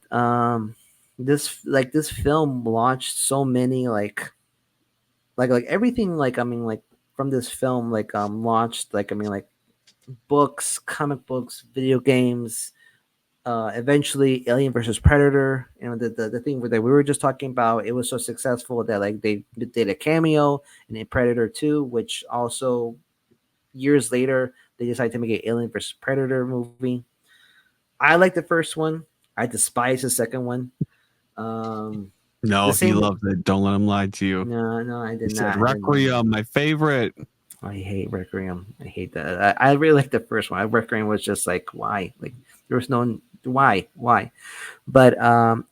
C: this film launched so many like everything, like I mean like from this film like launched, like I mean like books, comic books, video games, eventually Alien versus Predator. The thing that we were just talking about, it was so successful that like they did a cameo in Predator 2, which also years later they decided to make an Alien versus Predator movie. I like the first one. I despise the second one. The
B: No, he
C: same.
B: loves it. Don't let him lie to you.
C: No, I
B: He
C: did
B: said
C: not. I did not.
B: Requiem, my favorite.
C: I hate Requiem. I hate that. I really like the first one. Requiem was just like, why? Like there was no why. But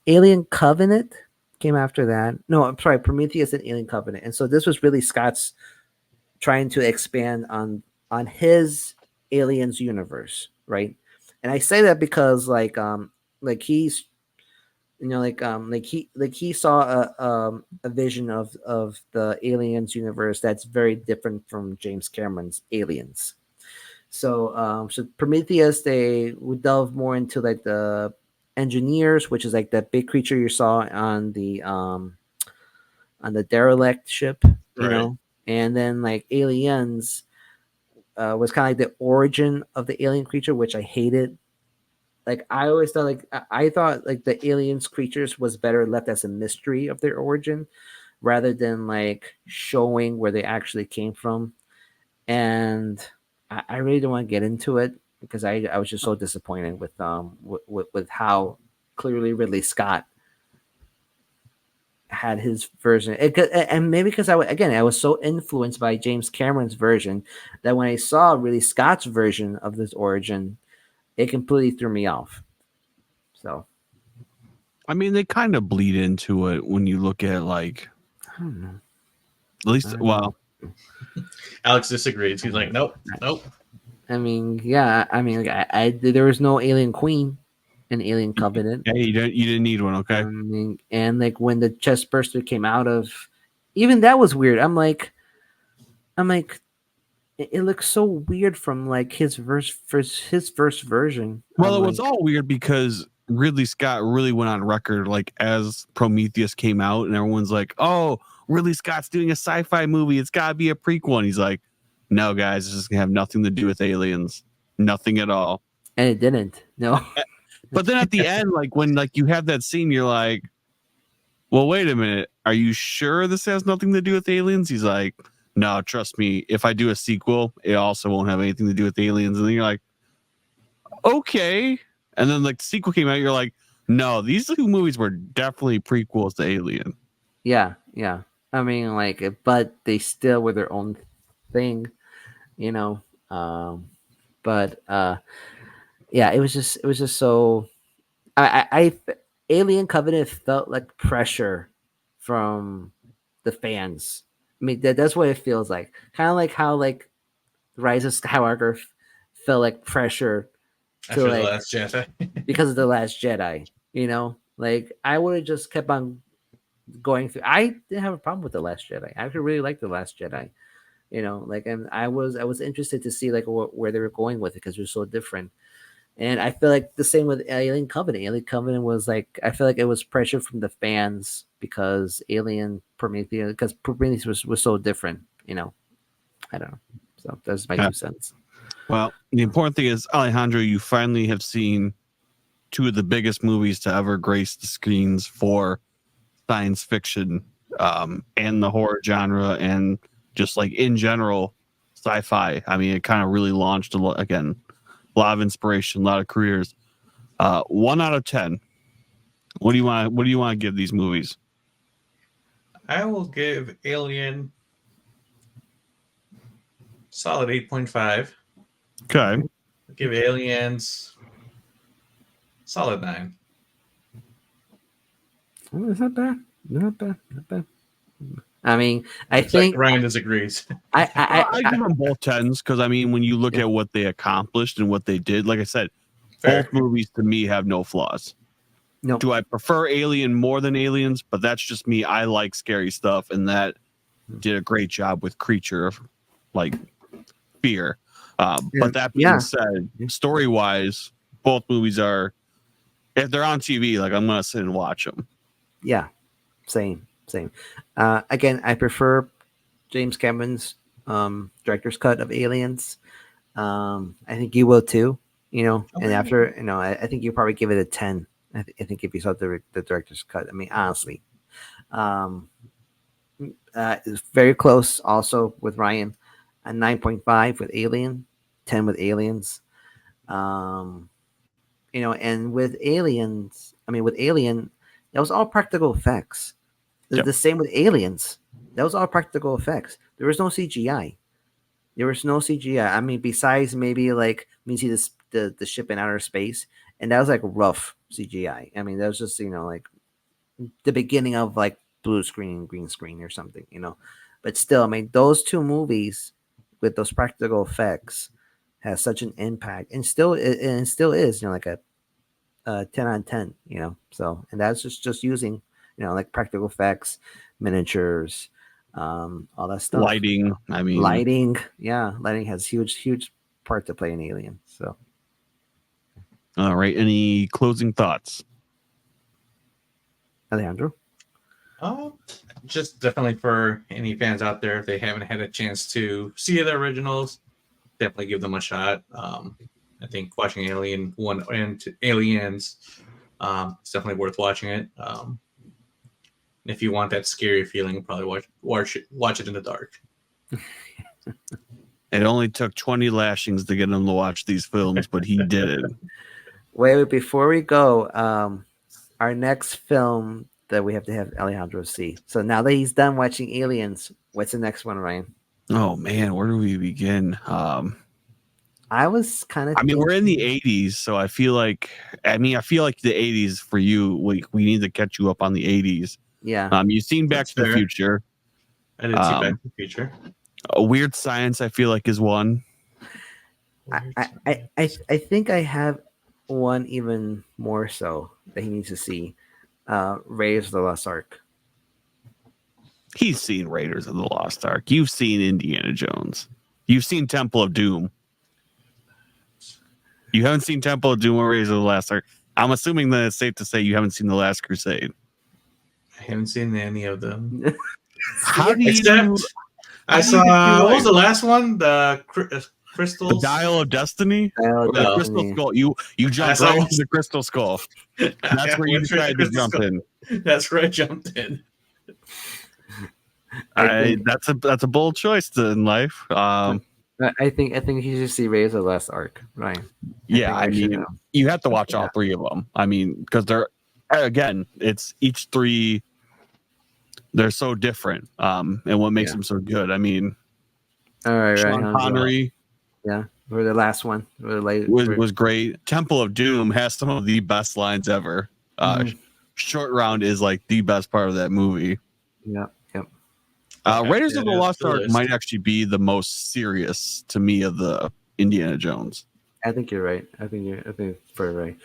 C: Alien Covenant came after that. No, I'm sorry, Prometheus and Alien Covenant. And so this was really Scott's trying to expand on his Aliens universe, right? And I say that because like he's like he saw a vision of the Aliens universe that's very different from James Cameron's Aliens. So Prometheus, they would delve more into like the engineers, which is like that big creature you saw on the derelict ship,
D: right.
C: and then like Aliens was kind of like the origin of the alien creature, which I hated. Like I always thought, like I thought, like the aliens creatures was better left as a mystery of their origin, rather than like showing where they actually came from. And I really don't want to get into it because I was just so disappointed with with how clearly Ridley Scott had his version. And maybe because I was so influenced by James Cameron's version that when I saw Ridley Scott's version of this origin, it completely threw me off. So,
B: I mean, they kind of bleed into it when you look at like,
C: I don't know.
B: at least, well,
D: Alex disagrees. He's like, nope.
C: I mean, yeah. I mean, there was no alien queen in Alien Covenant.
B: hey, you didn't need one, okay?
C: I mean, and like when the chest burster came out of, even that was weird. I'm like, it looks so weird from like his first version.
B: Well,
C: I'm
B: it was
C: like,
B: all weird because Ridley Scott really went on record like as Prometheus came out, and everyone's like, "Oh, Ridley Scott's doing a sci-fi movie. It's got to be a prequel." And he's like, "No, guys, this is gonna have nothing to do with aliens. Nothing at all."
C: and it didn't. No.
B: But then at the end, like when like you have that scene, you're like, "Well, wait a minute. Are you sure this has nothing to do with aliens?" He's like, "No, trust me. If I do a sequel, it also won't have anything to do with aliens." And then you're like, "Okay." And then like the sequel came out, you're like, "No, these two movies were definitely prequels to Alien."
C: Yeah. I mean, like, but they still were their own thing, you know. But yeah, it was just so. I Alien Covenant felt like pressure from the fans. I mean, that's what it feels like. Kind of like how like Rise of Skywalker felt like pressure to
D: After the
C: like
D: Last Jedi.
C: because of the Last Jedi. You know, like I would have just kept on going through. I didn't have a problem with the Last Jedi. I actually really liked the Last Jedi. You know, like, and I was interested to see like where they were going with it because they're so different. And I feel like the same with Alien Covenant. Alien Covenant was like I feel like it was pressure from the fans because Prometheus was so different. You know, I don't know. So that's my
B: Yeah.
C: 2 cents.
B: Well, the important thing is, Alejandro, you finally have seen two of the biggest movies to ever grace the screens for science fiction and the horror genre, and just like in general sci-fi. I mean, it kind of really launched a lot of inspiration, a lot of careers. 1 out of 10. What do you want to give these movies?
D: I will give Alien solid 8.5.
B: Okay.
D: Give Aliens solid 9.
C: Oh, it's not bad. Not bad. I mean, I
D: It's
C: think
D: like Ryan disagrees.
B: I give them both 10s because I mean, when you look at what they accomplished and what they did, like I said,
D: Fair.
B: both movies to me have no flaws.
C: no.
B: Do I prefer Alien more than Aliens? But that's just me. I like scary stuff, and that did a great job with Creature, like fear. But that being said, story-wise, both movies are, if they're on TV, like I'm gonna sit and watch them.
C: Yeah, same. Again, I prefer James Cameron's director's cut of Aliens. I think you will too. You know,
D: Okay.
C: and after I think you probably give it a 10. I think if you saw the director's cut, I mean, honestly, it's very close. Also with Ryan, a 9.5 with Alien, 10 with Aliens. And with Aliens, I mean, with Alien, that was all practical effects.
B: Yep.
C: The same with Aliens. That was all practical effects. There was no CGI. I mean, besides maybe like when you see this the ship in outer space, and that was like rough CGI. I mean, that was just like the beginning of like blue screen, green screen, or something. But still, I mean, those two movies with those practical effects has such an impact, and still is like a 10 on 10. So, and that's just using like practical effects, miniatures, all that stuff.
B: Lighting, I mean,
C: Lighting has huge part to play in Alien. So,
B: all right. Any closing thoughts?
C: Alejandro?
D: Just definitely for any fans out there, if they haven't had a chance to see the originals, definitely give them a shot. I think watching Alien 1 and Aliens, it's definitely worth watching it. If you want that scary feeling, probably watch it in the dark.
B: It only took 20 lashings to get him to watch these films, but he did it.
C: Wait, before we go, our next film that we have to have Alejandro see. So now that he's done watching Aliens, what's the next one, Ryan?
B: Oh man, where do we begin?
C: I was kind of.
B: I mean, we're in the 80s, so I feel like the 80s for you, we need to catch you up on the 80s.
C: Yeah.
B: You've seen Back
D: That's
B: to the
D: fair.
B: Future.
D: I did see Back to the Future.
B: A Weird Science, I feel like, is one.
C: I think I have one even more so that he needs to see. Raiders of the Lost Ark.
B: He's seen Raiders of the Lost Ark. You've seen Indiana Jones. You've seen Temple of Doom. You haven't seen Temple of Doom or Raiders of the Lost Ark. I'm assuming that it's safe to say you haven't seen The Last Crusade.
D: I haven't seen any of them.
B: How do you?
D: Except I saw what was the last one? The Crystals.
B: The Dial of Destiny?
C: Dial of
B: Or the
C: Destiny.
B: Crystal Skull. You jumped
D: saw
B: right
D: one.
B: into the Crystal Skull. That's where you
D: went straight
B: decided
D: to
B: to jump
D: Crystal
B: in.
D: That's where I jumped in.
B: That's a bold choice in life.
C: I think he should see Raiders of the Lost Ark, Ryan.
B: I
C: think
B: mean, you have to watch all three of them. I mean, because they're it's each three. They're so different, and what makes them so good. I mean,
C: all right,
B: Sean Connery,
C: we're the last one.
B: was great. Temple of Doom has some of the best lines ever. Short Round is like the best part of that movie.
C: Yep.
B: Raiders of the Lost Ark might actually be the most serious to me of the Indiana Jones.
C: I think you're right. I think it's pretty right.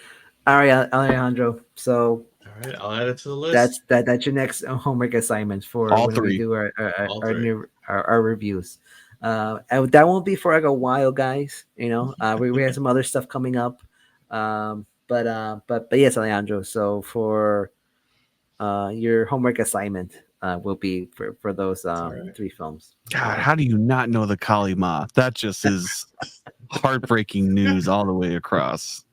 C: All right, Alejandro. So
D: all right, I'll add it to the list.
C: That's your next homework assignment for
B: all
C: when
B: three.
C: we do our reviews. And that won't be for like a while, guys. You know, we have some other stuff coming up. But yes, Alejandro. So for your homework assignment will be for those three films.
B: God, how do you not know the Kali Ma? That just is heartbreaking news all the way across.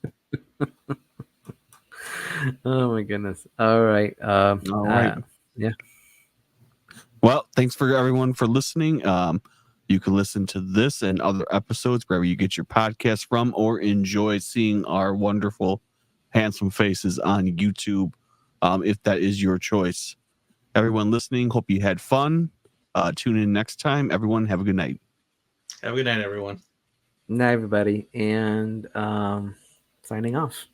C: Oh my goodness! All right.
B: All right.
C: Yeah.
B: Well, thanks for everyone for listening. You can listen to this and other episodes wherever you get your podcast from, or enjoy seeing our wonderful, handsome faces on YouTube, if that is your choice. Everyone listening, hope you had fun. Tune in next time. Everyone, have a good night.
D: Have a good night, everyone.
C: Night, everybody, and signing off.